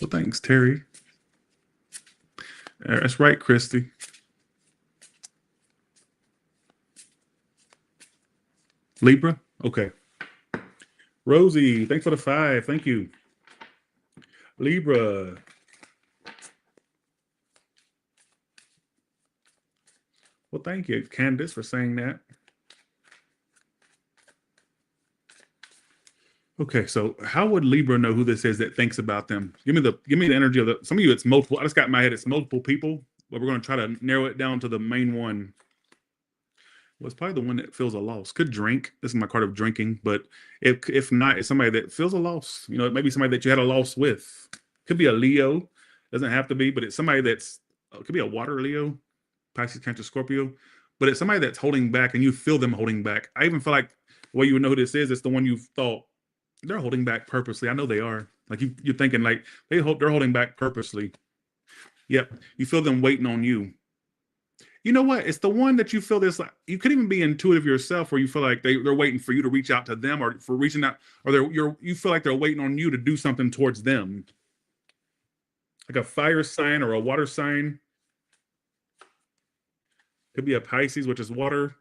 Well, thanks, Terry. That's right, Christy. Libra? Okay. Rosie, thanks for the 5. Thank you. Libra. Well, thank you, Candace, for saying that. Okay, so how would Libra know who this is that thinks about them? Give me the energy of some of you. It's multiple. I just got in my head. It's multiple people, but we're going to try to narrow it down to the main one. Well, it's probably the one that feels a loss. Could drink. This is my card of drinking, but if not, it's somebody that feels a loss. You know, it may be somebody that you had a loss with. Could be a Leo. Doesn't have to be, but it's somebody that's could be a water Leo, Pisces, Cancer, Scorpio. But it's somebody that's holding back, and you feel them holding back. I even feel like the way you would know who this is, it's the one you thought. They're holding back purposely. I know they are. Like you're thinking like they're holding back purposely. Yep. You feel them waiting on you. You know what? It's the one that you feel this like you could even be intuitive yourself where you feel like they're waiting for you to reach out to them or for reaching out or you feel like they're waiting on you to do something towards them. Like a fire sign or a water sign. Could be a Pisces, which is water.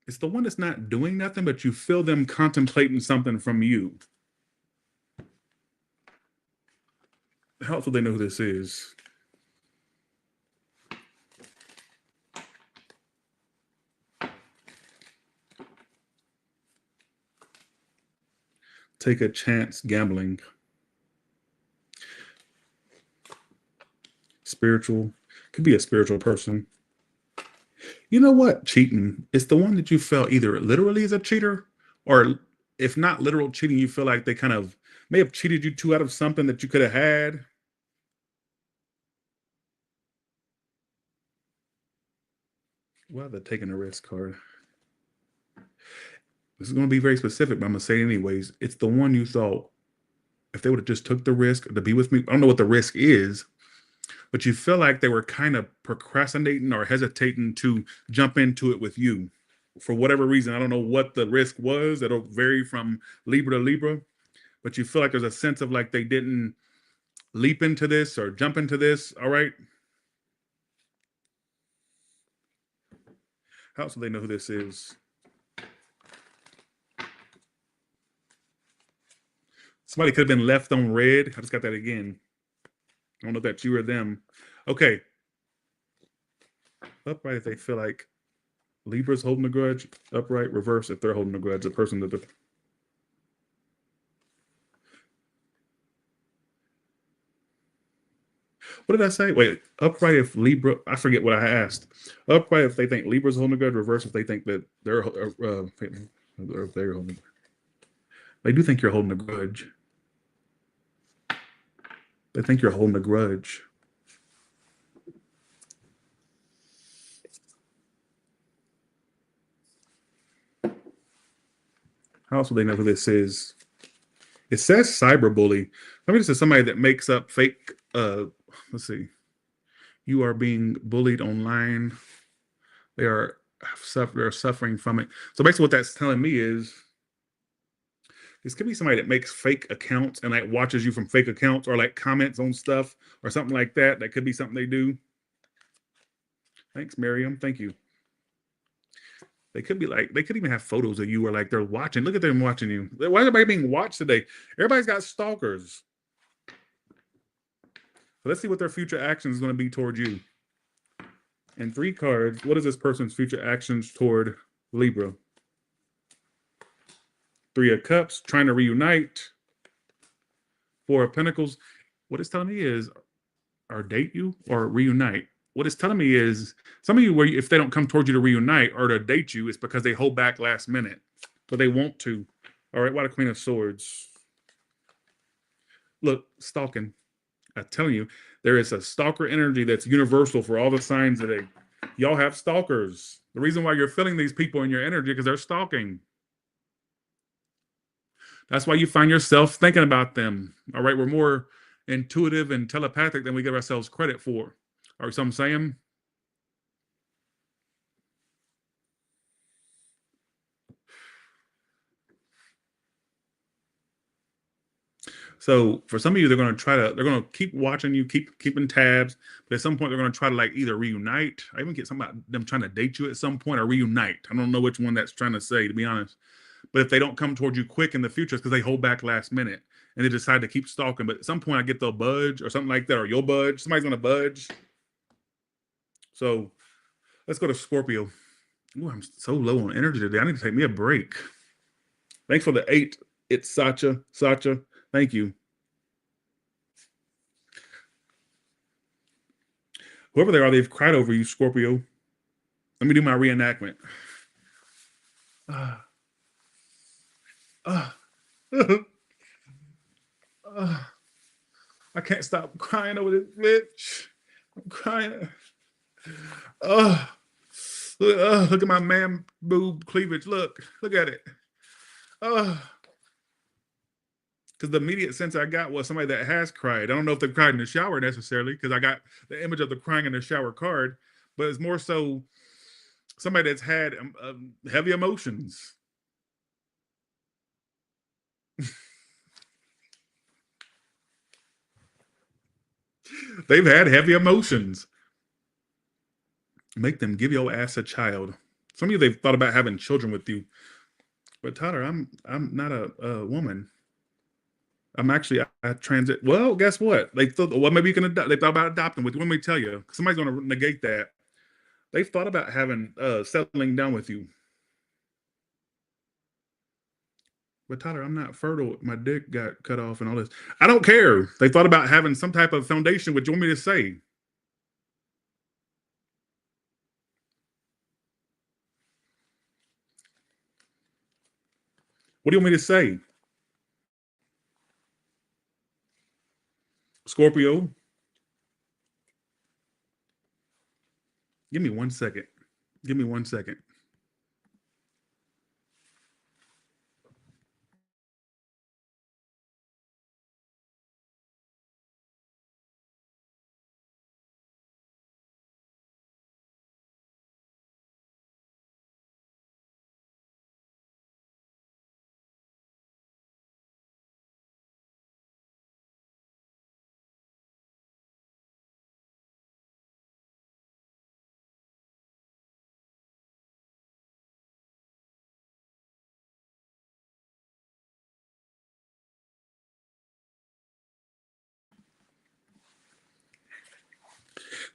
It's the one that's not doing nothing, but you feel them contemplating something from you. How else will they know who this is? Take a chance gambling. Spiritual. Could be a spiritual person. You know what? Cheating. It's the one that you felt either literally as a cheater or if not literal cheating, you feel like they kind of may have cheated you two out of something that you could have had. Well, they're taking a risk card. This is going to be very specific, but I'm going to say it anyways. It's the one you thought if they would have just took the risk to be with me. I don't know what the risk is, but you feel like they were kind of procrastinating or hesitating to jump into it with you for whatever reason. I don't know what the risk was. It'll vary from Libra to Libra, but you feel like there's a sense of like they didn't leap into this or jump into this. All right. How else do they know who this is? Somebody could have been left on red. I just got that again. I don't know if that's you or them. Okay. Upright if they feel like Libra's holding a grudge. Upright, reverse if they're holding a grudge. The person that What did I say? Wait, upright if Libra. I forget what I asked. Upright if they think Libra's holding a grudge. Reverse if they think that they're holding. They do think you're holding a grudge. They think you're holding a grudge. How else will they know who this is? It says cyberbully. Maybe this is somebody that makes up fake. Let's see. You are being bullied online. They're suffering from it. So basically, what that's telling me is this could be somebody that makes fake accounts and like watches you from fake accounts or like comments on stuff or something like that. That could be something they do. Thanks, Miriam. Thank you. They could be like, they could even have photos of you or like they're watching. Look at them watching you. Why is everybody being watched today? Everybody's got stalkers. So let's see what their future action is going to be toward you. And 3 cards. What is this person's future actions toward Libra? 3 of Cups, trying to reunite. 4 of Pentacles. What it's telling me is, or date you or reunite. What it's telling me is, some of you, where if they don't come towards you to reunite or to date you, it's because they hold back last minute, but they want to. All right, why the Queen of Swords? Look, stalking. I'm telling you, there is a stalker energy that's universal for all the signs today. Y'all have stalkers. The reason why you're feeling these people in your energy because they're stalking. That's why you find yourself thinking about them. All right, we're more intuitive and telepathic than we give ourselves credit for. Or some saying. So for some of you, they're going to keep watching you, keeping tabs. But at some point, they're going to try to like either reunite. I even get something about them trying to date you at some point or reunite. I don't know which one that's trying to say, to be honest. But if they don't come towards you quick in the future, it's because they hold back last minute and they decide to keep stalking. But at some point, I get they'll budge or something like that, or you'll budge. Somebody's going to budge. So let's go to Scorpio. Ooh, I'm so low on energy today. I need to take me a break. Thanks for the 8. It's Sacha. Thank you. Whoever they are, they've cried over you, Scorpio. Let me do my reenactment. I can't stop crying over this bitch. I'm crying. Look at my man boob cleavage. Look at it. Because the immediate sense I got was somebody that has cried. I don't know if they've cried in the shower necessarily, because I got the image of the crying in the shower card, but it's more so somebody that's had heavy emotions. They've had heavy emotions. Make them give your ass a child. Some of you, they've thought about having children with you. But Tyler, I'm not a woman. I'm actually a transit. Well, guess what? They thought, well, maybe you can adopt. They thought about adopting with you. Let me tell you, somebody's going to negate that. They've thought about having settling down with you. But Tyler, I'm not fertile. My dick got cut off and all this. I don't care. They thought about having some type of foundation. What do you want me to say? What do you want me to say? Scorpio? Give me 1 second. Give me 1 second.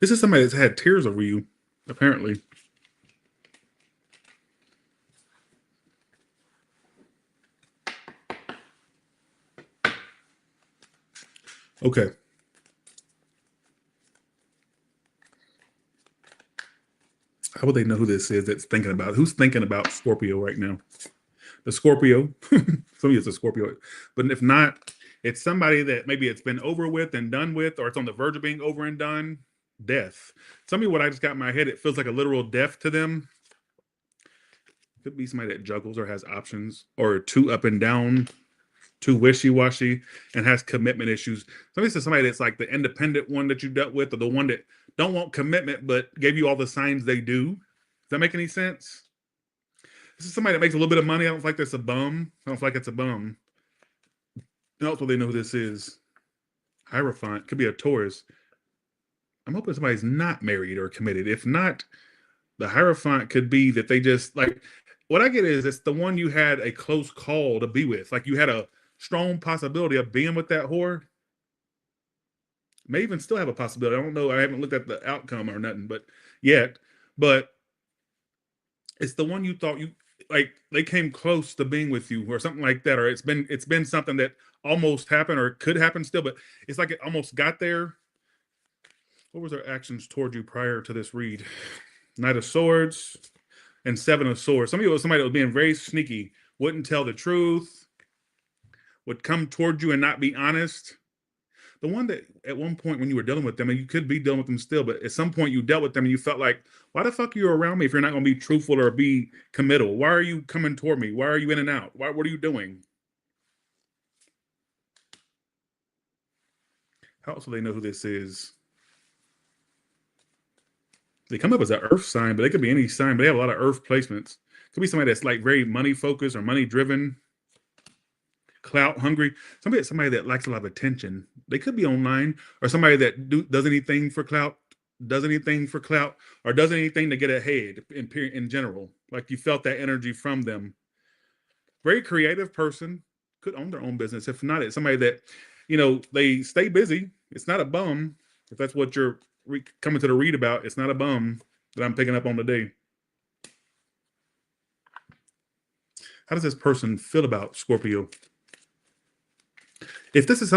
This is somebody that's had tears over you, apparently. Okay. How would they know who this is that's thinking about? Who's thinking about Scorpio right now? The Scorpio. Some of you it's a Scorpio. But if not, it's somebody that maybe it's been over with and done with, or it's on the verge of being over and done. Death. Some of you, what I just got in my head, it feels like a literal death to them. Could be somebody that juggles or has options, or too up and down, too wishy-washy, and has commitment issues. Somebody says somebody that's like the independent one that you dealt with, or the one that don't want commitment but gave you all the signs they do. Does that make any sense? This is somebody that makes a little bit of money. I don't feel like that's a bum. I don't feel like it's a bum. Also, they know who this is. Hierophant. Could be a Taurus. I'm hoping somebody's not married or committed. If not, the Hierophant could be that they just like, what I get is it's the one you had a close call to be with. Like you had a strong possibility of being with that whore. May even still have a possibility. I don't know. I haven't looked at the outcome or nothing, but yet. But it's the one you thought you like they came close to being with you or something like that, or it's been something that almost happened or could happen still, but it's like it almost got there. What was their actions toward you prior to this read? Knight of Swords and Seven of Swords. Some of you was somebody that was being very sneaky, wouldn't tell the truth, would come toward you and not be honest. The one that at one point when you were dealing with them, and you could be dealing with them still, but at some point you dealt with them and you felt like, why the fuck are you around me if you're not going to be truthful or be committal? Why are you coming toward me? Why are you in and out? What are you doing? How else will they know who this is? They come up as an earth sign, but they could be any sign, but they have a lot of earth placements. Could be somebody that's like very money focused or money driven, clout hungry. Somebody that likes a lot of attention. They could be online, or somebody that does anything for clout, or does anything to get ahead in general. Like you felt that energy from them. Very creative person, could own their own business. If not, it's somebody that, they stay busy. It's not a bum. If that's what you're coming to the read about, it's not a bum that I'm picking up on today. How does this person feel about Scorpio? If this is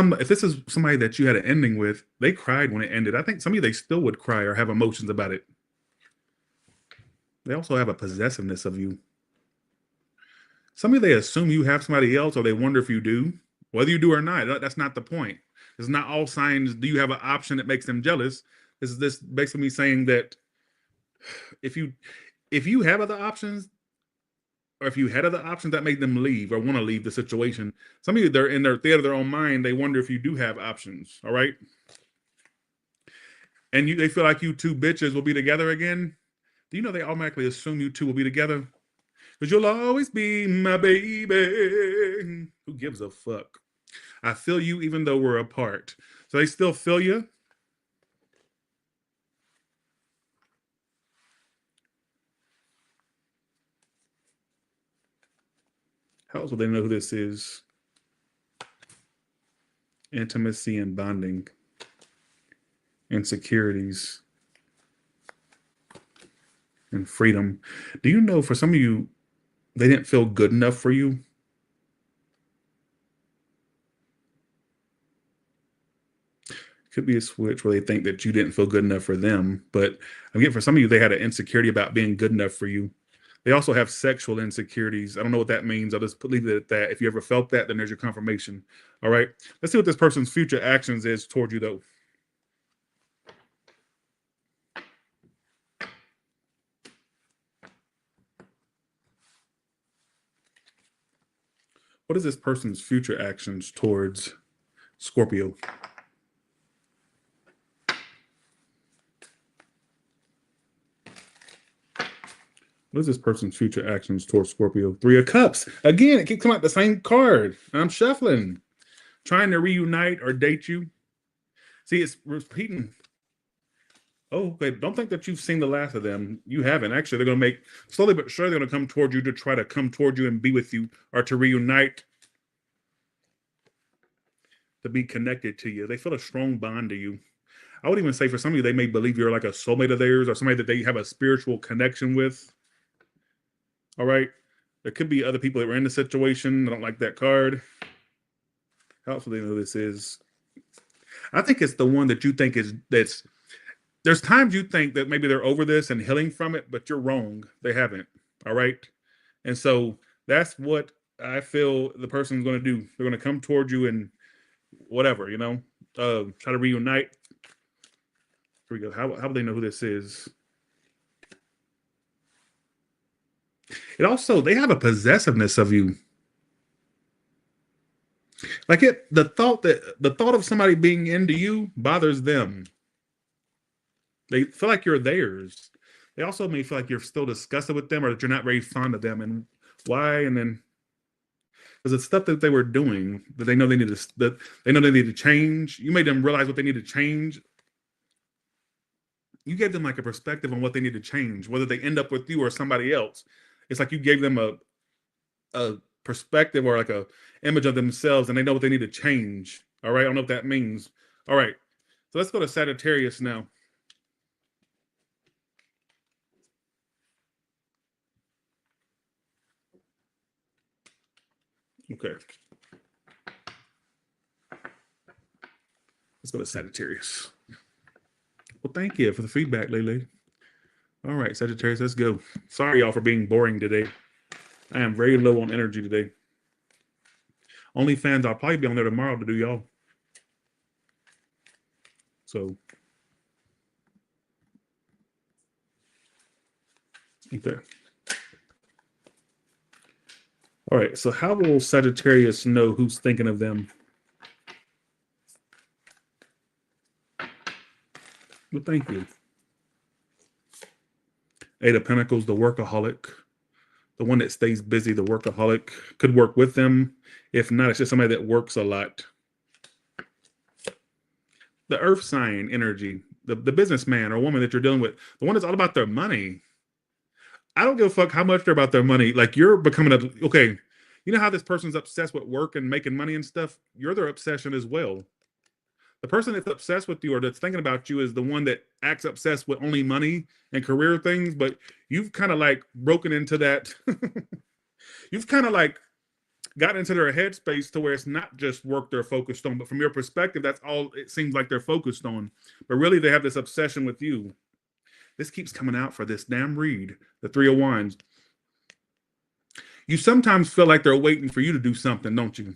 somebody that you had an ending with, they cried when it ended. I think some of you, they still would cry or have emotions about it. They also have a possessiveness of you. Some of you, they assume you have somebody else, or they wonder if you do. Whether you do or not, that's not the point. It's not all signs. Do you have an option that makes them jealous? This basically saying that if you have other options, or if you had other options that make them leave or want to leave the situation, some of you, they're in their theater of their own mind. They wonder if you do have options. All right. And they feel like you two bitches will be together again. Do you know they automatically assume you two will be together? Because you'll always be my baby. Who gives a fuck? I feel you even though we're apart. So they still feel you. How else will they know who this is? Intimacy and bonding. Insecurities. And freedom. Do you know for some of you, they didn't feel good enough for you? Could be a switch where they think that you didn't feel good enough for them. But again, for some of you, they had an insecurity about being good enough for you. They also have sexual insecurities. I don't know what that means. I'll just leave it at that. If you ever felt that, then there's your confirmation. All right. Let's see what this person's future actions is toward you, though. What is this person's future actions towards Scorpio? What is this person's future actions towards Scorpio? Three of Cups. Again, it keeps coming out the same card. I'm shuffling. Trying to reunite or date you. See, it's repeating. Oh, okay. Don't think that you've seen the last of them. You haven't. Actually, they're going to make, slowly but surely, they're going to come toward you to try to come toward you and be with you, or to reunite, to be connected to you. They feel a strong bond to you. I would even say for some of you, they may believe you're like a soulmate of theirs, or somebody that they have a spiritual connection with. All right. There could be other people that were in the situation. I don't like that card. How else do they know this is? I think it's the one that you think that's There's times you think that maybe they're over this and healing from it, but you're wrong. They haven't. All right. And so that's what I feel the person's going to do. They're going to come toward you and whatever, try to reunite. Here we go. How do they know who this is? It also, they have a possessiveness of you. Like the thought of somebody being into you bothers them. They feel like you're theirs. They also may feel like you're still disgusted with them or that you're not very fond of them. And why? And then because it's stuff that they were doing that they know they need to change. You made them realize what they need to change. You gave them like a perspective on what they need to change, whether they end up with you or somebody else. It's like you gave them a perspective or like a image of themselves, and they know what they need to change. All right, I don't know what that means. All right, so let's go to Sagittarius now. Okay, let's go to Sagittarius. Well, thank you for the feedback, Lele. All right, Sagittarius, let's go. Sorry, y'all, for being boring today. I am very low on energy today. OnlyFans, I'll probably be on there tomorrow to do y'all. So, okay. All right, so how will Sagittarius know who's thinking of them? Well, thank you. Eight of Pentacles, the workaholic. The one that stays busy, the workaholic. Could work with them. If not, it's just somebody that works a lot. The earth sign energy, the businessman or woman that you're dealing with, the one that's all about their money. I don't give a fuck how much they're about their money. Like you're becoming okay, you know how this person's obsessed with work and making money and stuff? You're their obsession as well. The person that's obsessed with you or that's thinking about you is the one that acts obsessed with only money and career things, but you've kind of like broken into that. You've kind of like gotten into their headspace to where it's not just work they're focused on, but from your perspective, that's all it seems like they're focused on. But really, they have this obsession with you. This keeps coming out for this damn read, the Three of Wands. You sometimes feel like they're waiting for you to do something, don't you?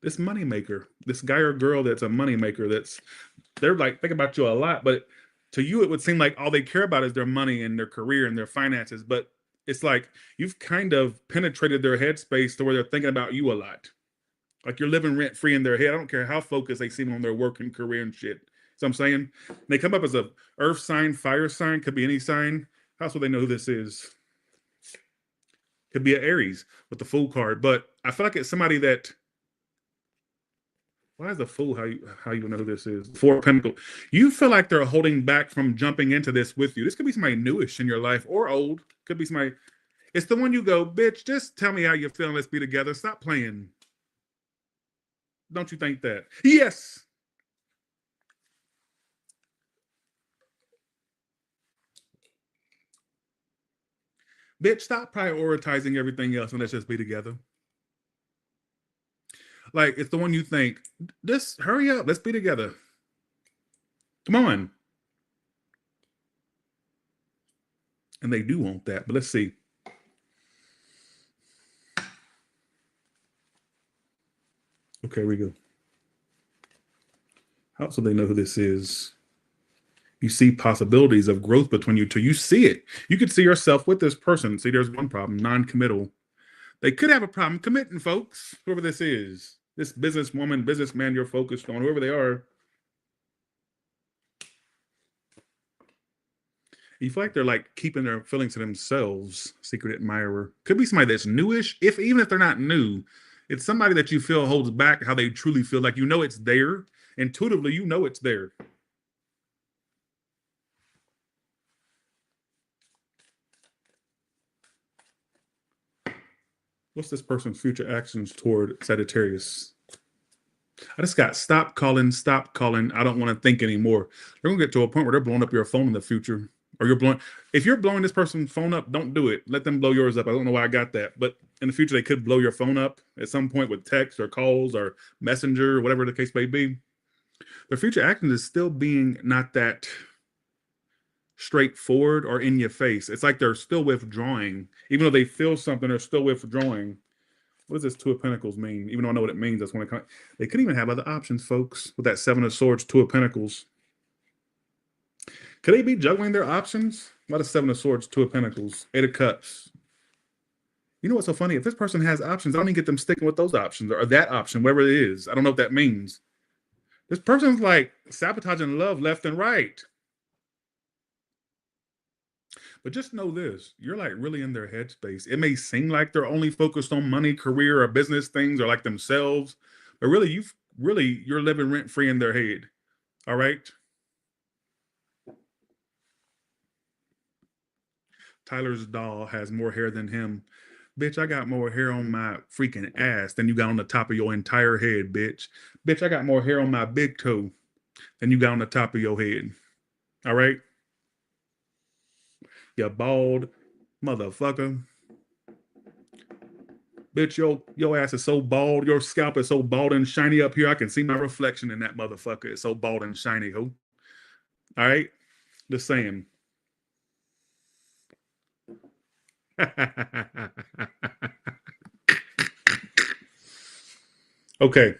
This moneymaker, this guy or girl that's a moneymaker, they're like thinking about you a lot, but to you it would seem like all they care about is their money and their career and their finances. But it's like you've kind of penetrated their headspace to where they're thinking about you a lot. Like you're living rent free in their head. I don't care how focused they seem on their work and career and shit. So I'm saying they come up as a earth sign, fire sign, could be any sign. How else would they know who this is? Could be an Aries with the Fool card, but I feel like it's somebody that. Why is the Fool? How you know who this is? Four of Pentacles. You feel like they're holding back from jumping into this with you. This could be somebody newish in your life or old. Could be somebody. It's the one you go, bitch. Just tell me how you're feeling. Let's be together. Stop playing. Don't you think that? Yes. Bitch, stop prioritizing everything else and let's just be together. Like, it's the one you think, just hurry up. Let's be together. Come on. And they do want that, but let's see. Okay, here we go. How else do they know who this is? You see possibilities of growth between you two. You see it. You could see yourself with this person. See, there's one problem, non-committal. They could have a problem committing, folks, whoever this is. This businesswoman, businessman you're focused on, whoever they are. You feel like they're like keeping their feelings to themselves, secret admirer. Could be somebody that's newish, even if they're not new. It's somebody that you feel holds back how they truly feel. Like you know it's there. Intuitively, you know it's there. What's this person's future actions toward Sagittarius? I just got stop calling. I don't want to think anymore. They're going to get to a point where they're blowing up your phone in the future. Or if you're blowing this person's phone up, don't do it. Let them blow yours up. I don't know why I got that. But in the future, they could blow your phone up at some point with text or calls or messenger or whatever the case may be. Their future action is still being not that straightforward or in your face. It's like they're still withdrawing. Even though they feel something, they're still withdrawing. What does this Two of Pentacles mean? Even though I know what it means, that's when it comes. They could even have other options, folks, with that Seven of Swords, Two of Pentacles. Could they be juggling their options? What is Seven of Swords, Two of Pentacles, Eight of Cups? You know what's so funny? If this person has options, I don't even get them sticking with those options or that option, whatever it is. I don't know what that means. This person's like sabotaging love left and right. But just know this, you're like really in their headspace. It may seem like they're only focused on money, career, or business things or like themselves, but really you're living rent free in their head. All right. Tyler's doll has more hair than him. Bitch, I got more hair on my freaking ass than you got on the top of your entire head, bitch. Bitch, I got more hair on my big toe than you got on the top of your head. All right? You bald motherfucker. Bitch, your ass is so bald. Your scalp is so bald and shiny up here. I can see my reflection in that motherfucker. It's so bald and shiny, ho. All right? Just saying. Okay.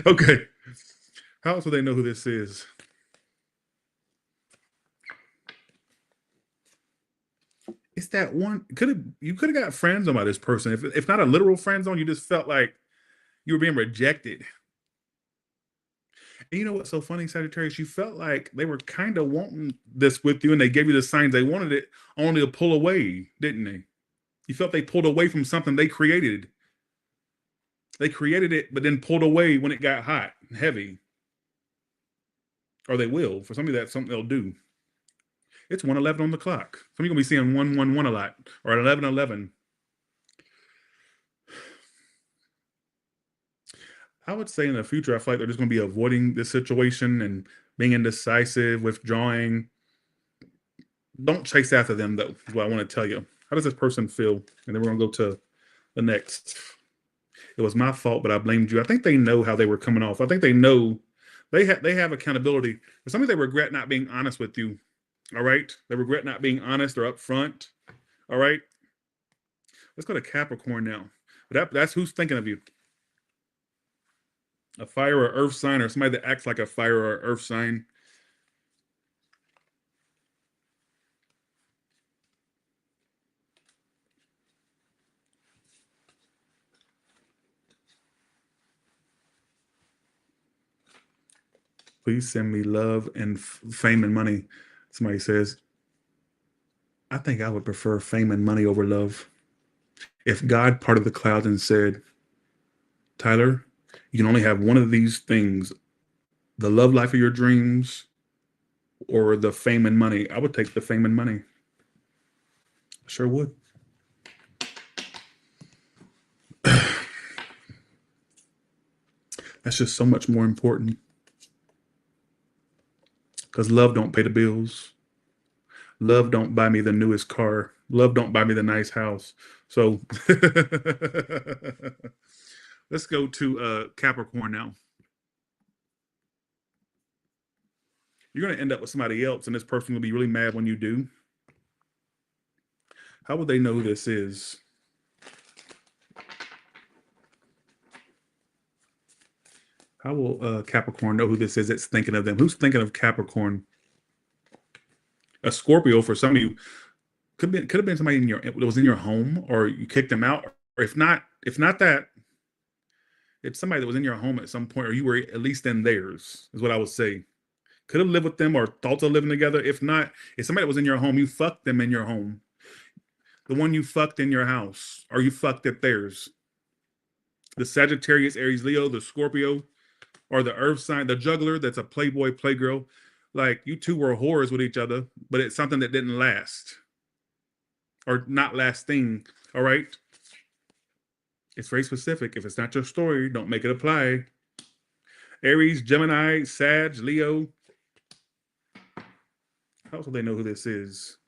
Okay. How else will they know who this is? It's that one. You could have got friend zone by this person. If not a literal friend zone, you just felt like you were being rejected. And you know what's so funny, Sagittarius? You felt like they were kind of wanting this with you, and they gave you the signs they wanted it, only to pull away, didn't they? You felt they pulled away from something they created. They created it, but then pulled away when it got hot and heavy. Or they will. For somebody, that's something they'll do. It's 1:11 on the clock. Some of you going to be seeing 111 a lot, or 11:11. I would say in the future, I feel like they're just going to be avoiding this situation and being indecisive, withdrawing. Don't chase after them, though, is what I want to tell you. How does this person feel? And then we're going to go to the next. It was my fault, but I blamed you. I think they know how they were coming off. I think they know they have accountability. For some of them, they regret not being honest with you. All right? They regret not being honest or upfront. All right? Let's go to Capricorn now. That's who's thinking of you. A fire or earth sign, or somebody that acts like a fire or earth sign. Please send me love and fame and money. Somebody says, I think I would prefer fame and money over love. If God parted the clouds and said, Tyler, you can only have one of these things, the love life of your dreams or the fame and money, I would take the fame and money. I sure would. That's just so much more important. Because love don't pay the bills. Love don't buy me the newest car. Love don't buy me the nice house. So let's go to Capricorn now. You're going to end up with somebody else, and this person will be really mad when you do. How would they know who this is? How will Capricorn know who this is that's thinking of them? Who's thinking of Capricorn? A Scorpio for some of you could have been somebody that was in your home, or you kicked them out, or if not that, it's somebody that was in your home at some point, or you were at least in theirs, is what I would say. Could have lived with them or thought of living together. If not, if somebody that was in your home, you fucked them in your home. The one you fucked in your house, or you fucked at theirs. The Sagittarius, Aries, Leo, the Scorpio, or the earth sign, the juggler that's a playboy, playgirl. Like, you two were whores with each other, but it's something that didn't last. Or not lasting, all right? It's very specific. If it's not your story, don't make it apply. Aries, Gemini, Sag, Leo. How else will they know who this is?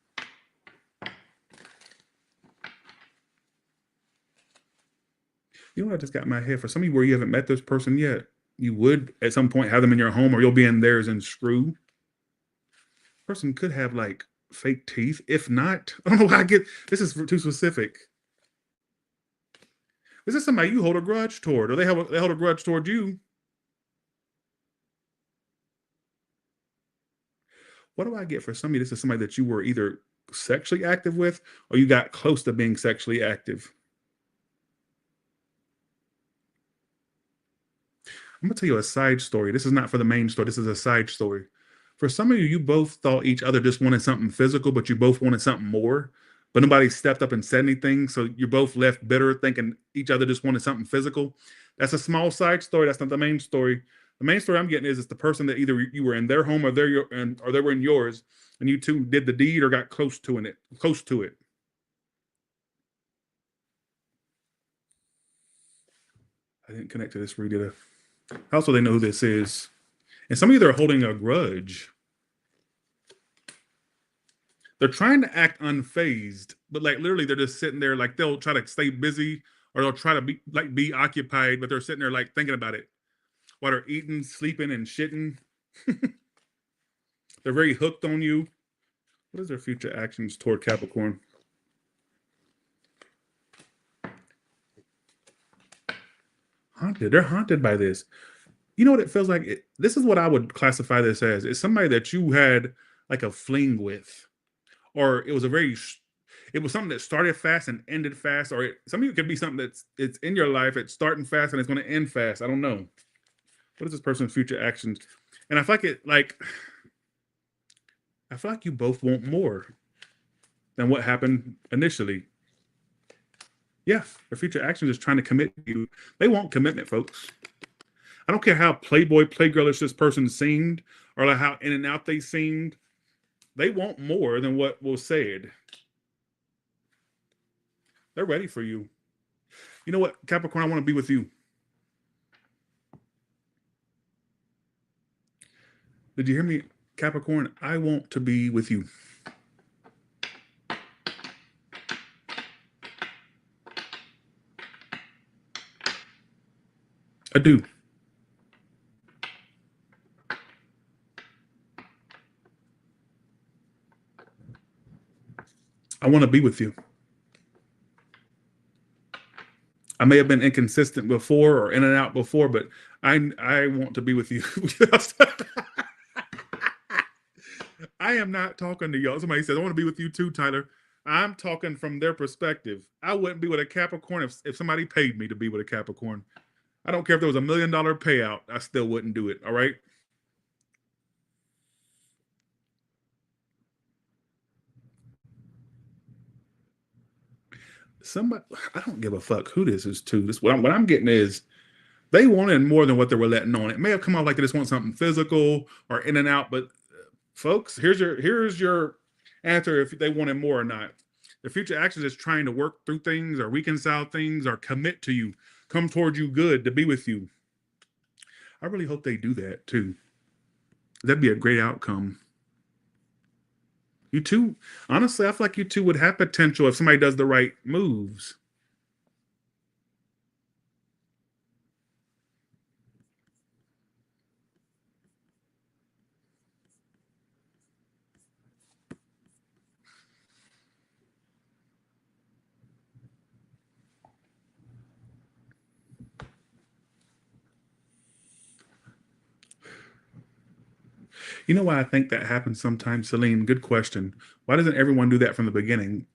You know what I just got in my head? For some of you where you haven't met this person yet, you would at some point have them in your home, or you'll be in theirs and screw. Person could have like fake teeth. If not, I don't know why I get this is too specific. This is somebody you hold a grudge toward, or they hold a grudge toward you. What do I get for somebody? This is somebody that you were either sexually active with, or you got close to being sexually active. I'm gonna tell you a side story. This is not for the main story. This is a side story. For some of you, you both thought each other just wanted something physical, but you both wanted something more. But nobody stepped up and said anything. So you're both left bitter, thinking each other just wanted something physical. That's a small side story. That's not the main story. The main story I'm getting is it's the person that either you were in their home or or they were in yours, and you two did the deed or got close to it. Close to it. I didn't connect to this read it. Also, they know who this is. And some of you that are holding a grudge. They're trying to act unfazed, but like literally they're just sitting there, like they'll try to stay busy or they'll try to be occupied, but they're sitting there like thinking about it while they're eating, sleeping, and shitting. They're very hooked on you. What is their future actions toward Capricorn? Haunted. They're haunted by this. You know what it feels like? This is what I would classify this as. It's somebody that you had like a fling with, or it was it was something that started fast and ended fast, or some of you could be something it's in your life. It's starting fast and it's going to end fast. I don't know. What is this person's future actions? And I feel like you both want more than what happened initially. Yeah, their future actions is trying to commit you. They want commitment, folks. I don't care how playboy, playgirlish this person seemed, or like how in and out they seemed. They want more than what was said. They're ready for you. You know what, Capricorn, I want to be with you. Did you hear me, Capricorn? I want to be with you. I do. I want to be with you. I may have been inconsistent before or in and out before, but I want to be with you. I am not talking to y'all. Somebody says, I want to be with you too, Tyler. I'm talking from their perspective. I wouldn't be with a Capricorn if somebody paid me to be with a Capricorn. I don't care if there was $1 million payout. I still wouldn't do it. All right. Somebody, I don't give a fuck who this is to. This what I'm getting is they wanted more than what they were letting on. It may have come out like they just want something physical or in and out, but folks, here's your answer if they wanted more or not. The future actions is trying to work through things or reconcile things or commit to you, come towards you good, to be with you. I really hope they do that too. That'd be a great outcome. You two, honestly, I feel like you two would have potential if somebody does the right moves. You know why I think that happens sometimes, Celine? Good question. Why doesn't everyone do that from the beginning?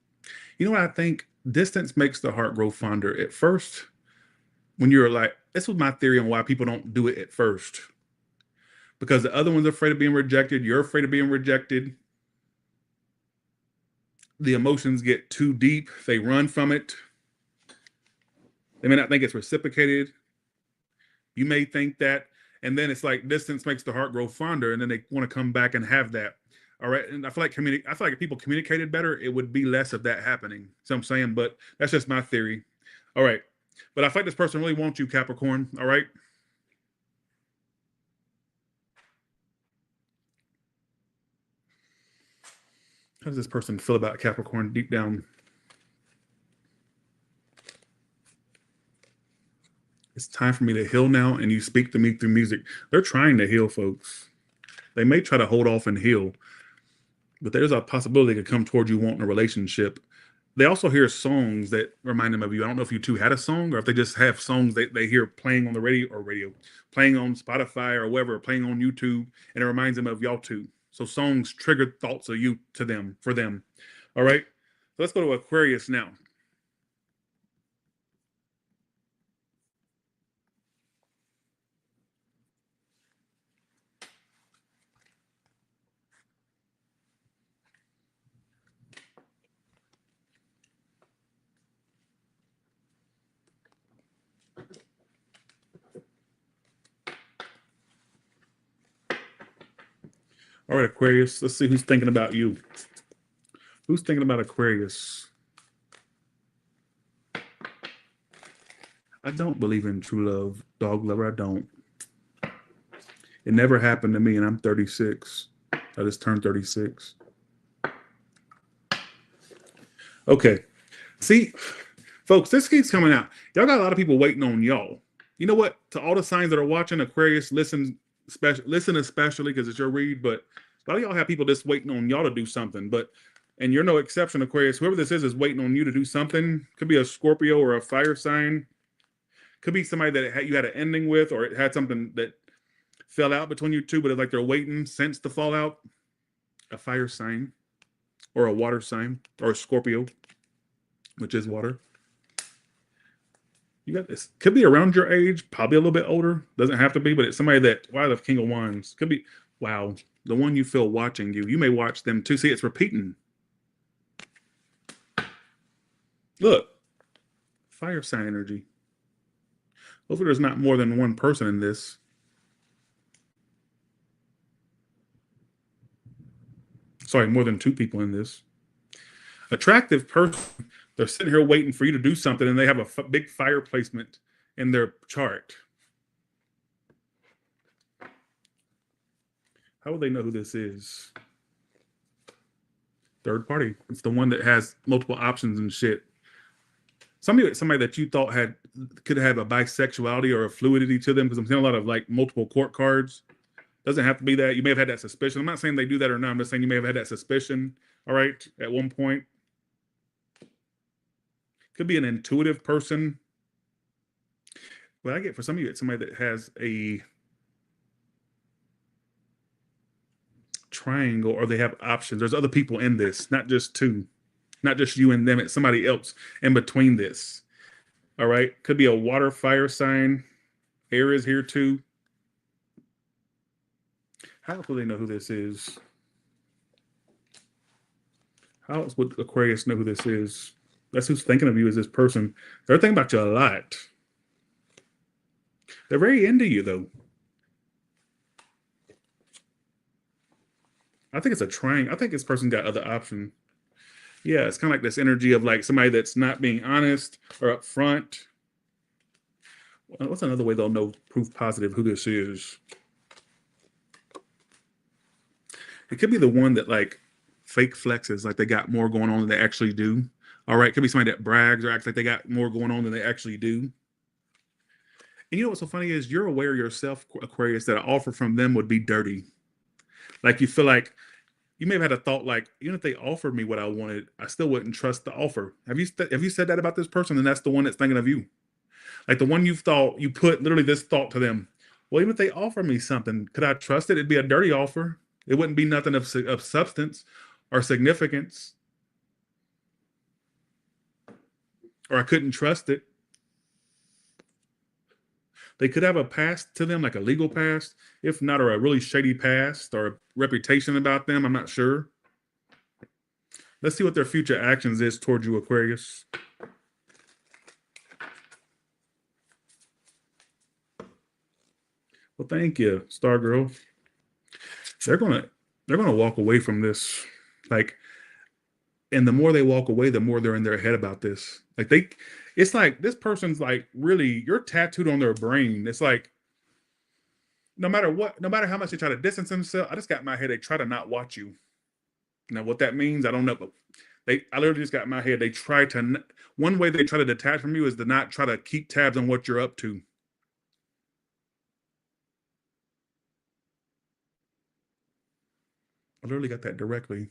You know what I think? Distance makes the heart grow fonder. At first, when you're like, this was my theory on why people don't do it at first. Because the other one's afraid of being rejected. You're afraid of being rejected. The emotions get too deep. They run from it. They may not think it's reciprocated. You may think that. And then it's like distance makes the heart grow fonder. And then they want to come back and have that. All right. And I feel like if people communicated better, it would be less of that happening. So I'm saying, but that's just my theory. All right. But I feel like this person really wants you, Capricorn. All right. How does this person feel about Capricorn deep down? It's time for me to heal now, and you speak to me through music. They're trying to heal, folks. They may try to hold off and heal, but there's a possibility they could come towards you wanting a relationship. They also hear songs that remind them of you. I don't know if you two had a song or if they just have songs they hear playing on the radio, playing on Spotify or wherever, playing on YouTube, and it reminds them of y'all two. So songs trigger thoughts of you to them, for them. All right. So let's go to Aquarius now. All right, Aquarius, let's see who's thinking about you. Who's thinking about Aquarius? I don't believe in true love, dog lover. I don't. It never happened to me, and I'm 36. I just turned 36. Okay. See, folks, this keeps coming out. Y'all got a lot of people waiting on y'all. You know what? To all the signs that are watching, Aquarius, listen especially because it's your read, but a lot of y'all have people just waiting on y'all to do something. And you're no exception, Aquarius. Whoever this is waiting on you to do something. Could be a Scorpio or a fire sign. Could be somebody that you had an ending with, or it had something that fell out between you two, but it's like they're waiting since the fallout. A fire sign or a water sign or a Scorpio, which is water. You got this. Could be around your age, probably a little bit older. Doesn't have to be, but it's somebody that, wow, the King of Wands. Could be, wow, the one you feel watching you. You may watch them too. See, it's repeating. Look, fire sign energy. Hopefully there's not more than one person in this. Sorry, more than two people in this. Attractive person. They're sitting here waiting for you to do something, and they have a big fire placement in their chart. How would they know who this is? Third party. It's the one that has multiple options and shit. Somebody that you thought could have a bisexuality or a fluidity to them, because I'm seeing a lot of like multiple court cards. Doesn't have to be that. You may have had that suspicion. I'm not saying they do that or not. I'm just saying you may have had that suspicion, all right, at one point. Could be an intuitive person. What I get for some of you, it's somebody that has a triangle, or they have options. There's other people in this, not just two. Not just you and them. It's somebody else in between this. All right. Could be a water fire sign. Aries here too. How will they know who this is? How else would Aquarius know who this is? That's who's thinking of you, is this person. They're thinking about you a lot. They're very into you, though. I think it's a triangle. I think this person got other options. Yeah, it's kind of like this energy of like somebody that's not being honest or upfront. What's another way they'll know proof positive who this is? It could be the one that like fake flexes, like they got more going on than they actually do. All right, it could be somebody that brags or acts like they got more going on than they actually do. And you know what's so funny is you're aware yourself, Aquarius, that an offer from them would be dirty. Like you feel like you may have had a thought like, even if they offered me what I wanted, I still wouldn't trust the offer. Have you said that about this person? And that's the one that's thinking of you. Like the one you thought, you put literally this thought to them. Well, even if they offer me something, could I trust it? It'd be a dirty offer. It wouldn't be nothing of substance or significance. Or I couldn't trust it. They could have a past to them, like a legal past, if not, or a really shady past or a reputation about them. I'm not sure. Let's see what their future actions is towards you, Aquarius. Well, thank you, Star Girl. They're gonna walk away from this. Like, and the more they walk away, the more they're in their head about this. Like it's like this person's like really, you're tattooed on their brain. It's like no matter how much they try to distance themselves, I just got in my head, they try to not watch you. Now what that means, I don't know, but I literally just got in my head, they try to, one way they try to detach from you is to not try to keep tabs on what you're up to. I literally got that directly.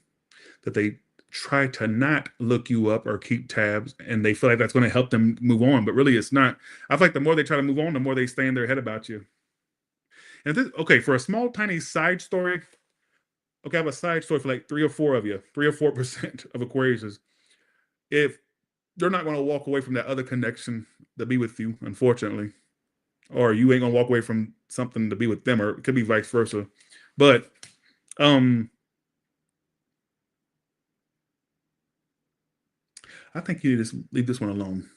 That they try to not look you up or keep tabs, and they feel like that's going to help them move on, but really it's not. I feel like the more they try to move on, the more they stay in their head about you. And this, okay, for a small, tiny side story, okay, I have a side story for like 3 or 4% of Aquariuses. If they're not going to walk away from that other connection to be with you, unfortunately, or you ain't going to walk away from something to be with them, or it could be vice versa. But, I think you need to just leave this one alone.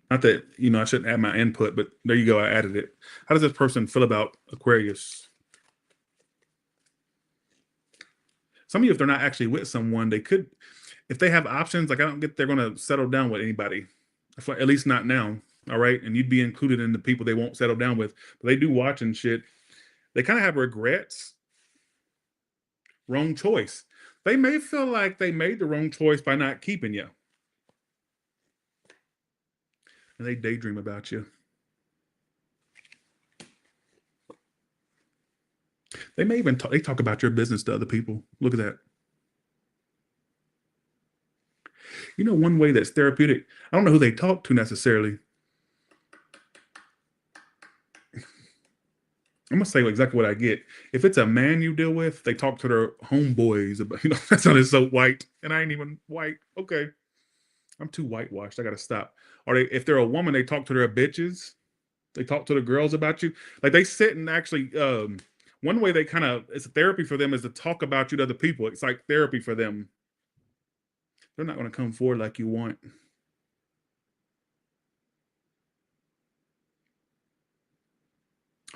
Not that, I shouldn't add my input, but there you go. I added it. How does this person feel about Aquarius? Some of you, if they're not actually with someone, they could, if they have options, like I don't get they're going to settle down with anybody, at least not now. All right. And you'd be included in the people they won't settle down with. But they do watch and shit. They kind of have regrets. Wrong choice. They may feel like they made the wrong choice by not keeping you. And they daydream about you. They may even they talk about your business to other people. Look at that. You know, one way that's therapeutic, I don't know who they talk to necessarily. I'm going to say exactly what I get. If it's a man you deal with, they talk to their homeboys about, that sounded so white. And I ain't even white. Okay. I'm too whitewashed. I got to stop. Or if they're a woman, they talk to their bitches. They talk to the girls about you. Like they sit and actually, one way they kind of, it's a therapy for them is to talk about you to other people. It's like therapy for them. They're not going to come forward like you want.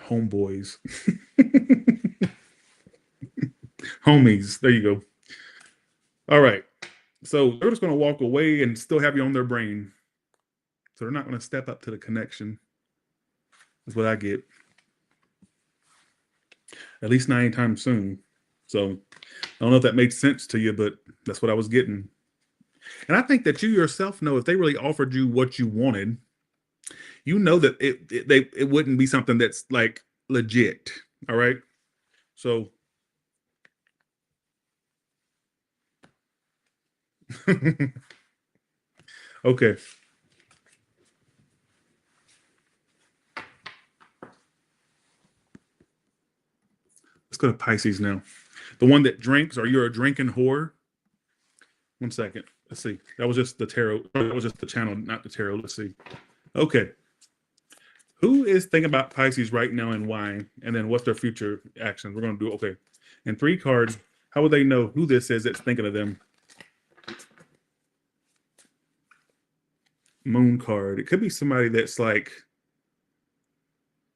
Homeboys. Homies. There you go. All right. So they're just going to walk away and still have you on their brain. So they're not going to step up to the connection. That's what I get. At least not anytime soon. So I don't know if that makes sense to you, but that's what I was getting. And I think that you yourself know if they really offered you what you wanted, you know that it wouldn't be something that's like legit. All right. So okay. Let's go to Pisces now. The one that drinks, or you're a drinking whore. 1 second. Let's see. That was just the tarot. That was just the channel, not the tarot. Let's see. Okay. Who is thinking about Pisces right now and why? And then what's their future actions? We're going to do, okay. And 3 cards. How would they know who this is that's thinking of them? Moon card. It could be somebody that's like,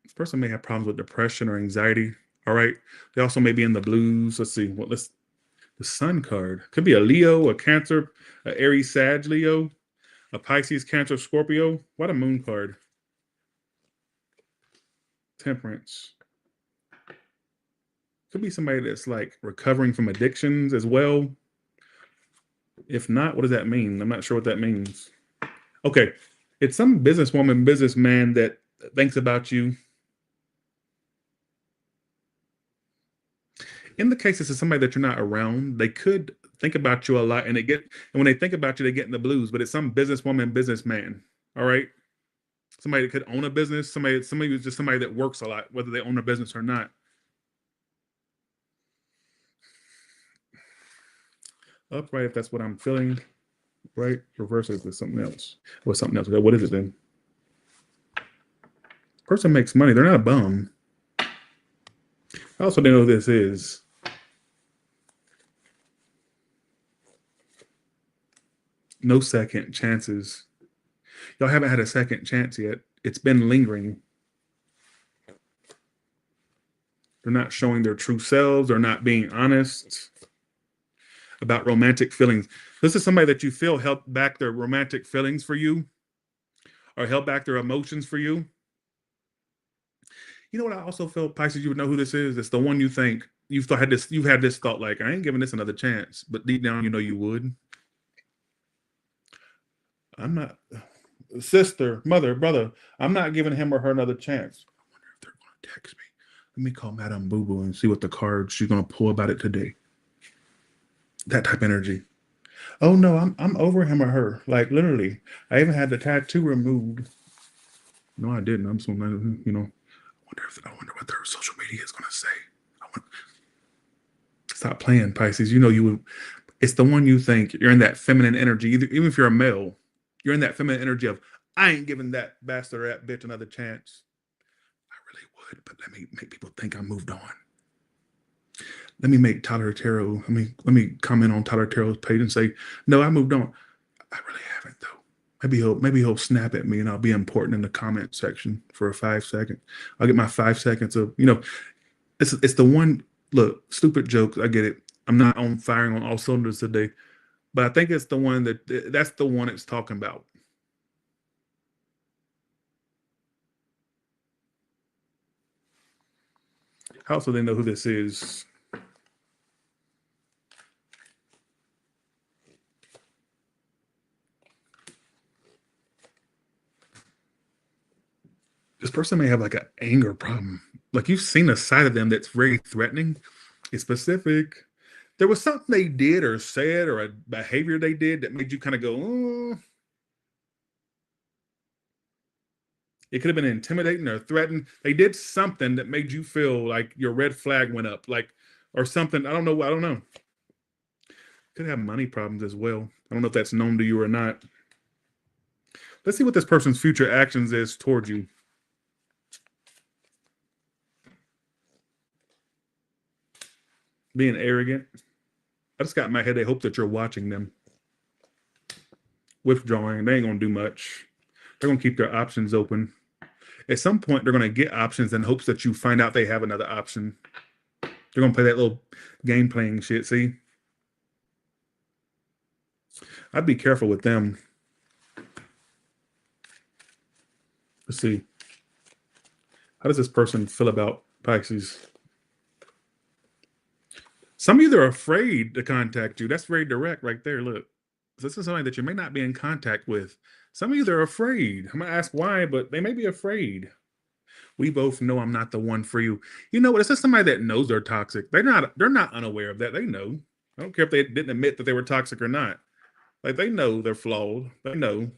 this person may have problems with depression or anxiety. All right. They also may be in the blues. Let's see. The Sun card. Could be a Leo, a Cancer, a Aries, Sag, Leo, a Pisces, Cancer, Scorpio. What a moon card. Temperance. Could be somebody that's like recovering from addictions as well. If not, what does that mean? I'm not sure what that means. Okay. It's some businesswoman, businessman that thinks about you. In the case this is somebody that you're not around, they could think about you a lot, and when they think about you, they get in the blues. But it's some businesswoman, businessman. All right, somebody that could own a business, somebody who's just somebody that works a lot, whether they own a business or not. Upright, if that's what I'm feeling. Right, reverse it to something else. Or something else. What is it then? Person makes money. They're not a bum. I also don't know who this is. No second chances. Y'all haven't had a second chance yet. It's been lingering. They're not showing their true selves. They're not being honest about romantic feelings. This is somebody that you feel held back their romantic feelings for you, or held back their emotions for you. You know what I also feel, Pisces, you would know who this is. It's the one you think you've had this thought like, I ain't giving this another chance, but deep down you know you would. I'm not, sister, mother, brother, I'm not giving him or her another chance. I wonder if they're going to text me. Let me call Madame Boo Boo and see what the card she's going to pull about it today. That type of energy. Oh no, I'm over him or her. Like literally. I even had the tattoo removed. No, I didn't. I'm so you know. I wonder what their social media is gonna say. I want, stop playing, Pisces. You know you would. It's the one you think you're in that feminine energy. Even if you're a male, you're in that feminine energy of I ain't giving that bastard or that bitch another chance. I really would, but let me make people think I moved on. Let me make Tyler Tarot. Let me comment on Tyler Tarot's page and say, no, I moved on. I really haven't though. Maybe he'll snap at me and I'll be important in the comment section for a 5 second. I'll get my 5 seconds of it's the one. Look, stupid jokes. I get it. I'm not on firing on all cylinders today, but I think it's the one that's the one it's talking about. How else do they know who this is? This person may have like an anger problem. Like you've seen a side of them that's very threatening. It's specific. There was something they did or said or a behavior they did that made you kind of go, oh. It could have been intimidating or threatened. They did something that made you feel like your red flag went up, like or something. I don't know. I don't know. Could have money problems as well. I don't know if that's known to you or not. Let's see what this person's future actions is towards you. Being arrogant. I just got in my head. They hope that you're watching them. Withdrawing. They ain't gonna do much. They're gonna keep their options open. At some point, they're gonna get options in hopes that you find out they have another option. They're gonna play that little game playing shit. See, I'd be careful with them. Let's see. How does this person feel about Pisces? Some of you are afraid to contact you. That's very direct right there. Look, this is somebody that you may not be in contact with. Some of you are afraid. I'm gonna ask why, but they may be afraid. We both know I'm not the one for you. You know what? It's just somebody that knows they're toxic. They're not unaware of that. They know. I don't care if they didn't admit that they were toxic or not. Like they know they're flawed. They know.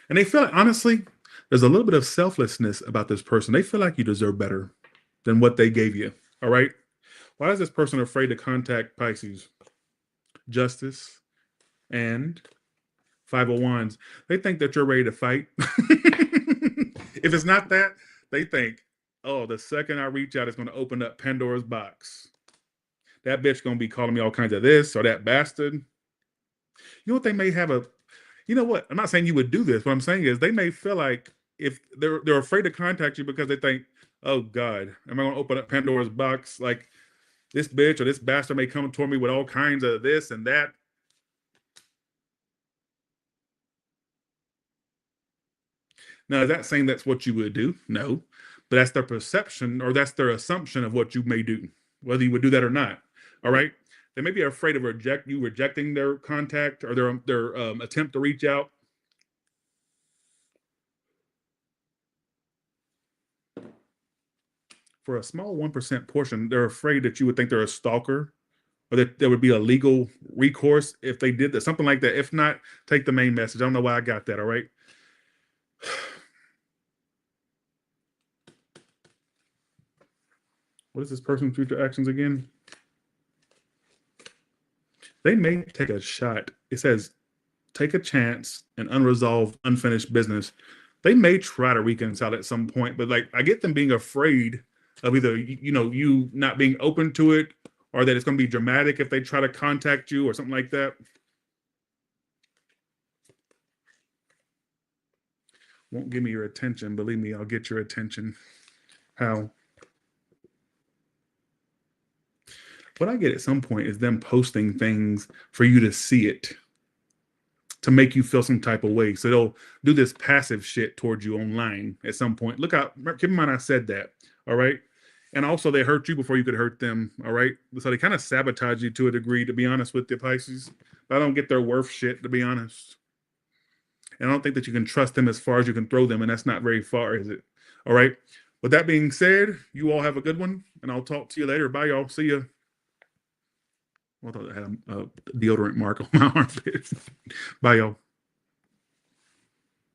And they feel like, honestly, there's a little bit of selflessness about this person. They feel like you deserve better than what they gave you. All right. Why is this person afraid to contact Pisces? Justice and Five of Wands. They think that you're ready to fight. If it's not that, they think, oh, the second I reach out, it's going to open up Pandora's box. That bitch going to be calling me all kinds of this or that bastard. You know what? They may have a, you know what? I'm not saying you would do this. What I'm saying is they may feel like if they're afraid to contact you because they think, oh God, am I going to open up Pandora's box? Like this bitch or this bastard may come toward me with all kinds of this and that. Now, is that saying that's what you would do? No, but that's their perception or that's their assumption of what you may do, whether you would do that or not. All right. They may be afraid of rejecting their contact or their attempt to reach out. For a small 1% portion, they're afraid that you would think they're a stalker or that there would be a legal recourse if they did that, something like that. If not, take the main message. I don't know why I got that. All right. What is this person's future actions again? They may take a shot. It says, take a chance and unresolved, unfinished business. They may try to reconcile at some point, but like I get them being afraid of either, you not being open to it or that it's going to be dramatic if they try to contact you or something like that. Won't give me your attention. Believe me, I'll get your attention. How? What I get at some point is them posting things for you to see it, to make you feel some type of way. So they'll do this passive shit towards you online at some point. Look out, keep in mind I said that, all right? And also they hurt you before you could hurt them, all right? So they kind of sabotage you to a degree, to be honest with the Pisces. But I don't get their worth shit, to be honest. And I don't think that you can trust them as far as you can throw them, and that's not very far, is it? All right? With that being said, you all have a good one, and I'll talk to you later. Bye, y'all. See ya. Well, I thought I had a deodorant mark on my armpit. Bye, y'all.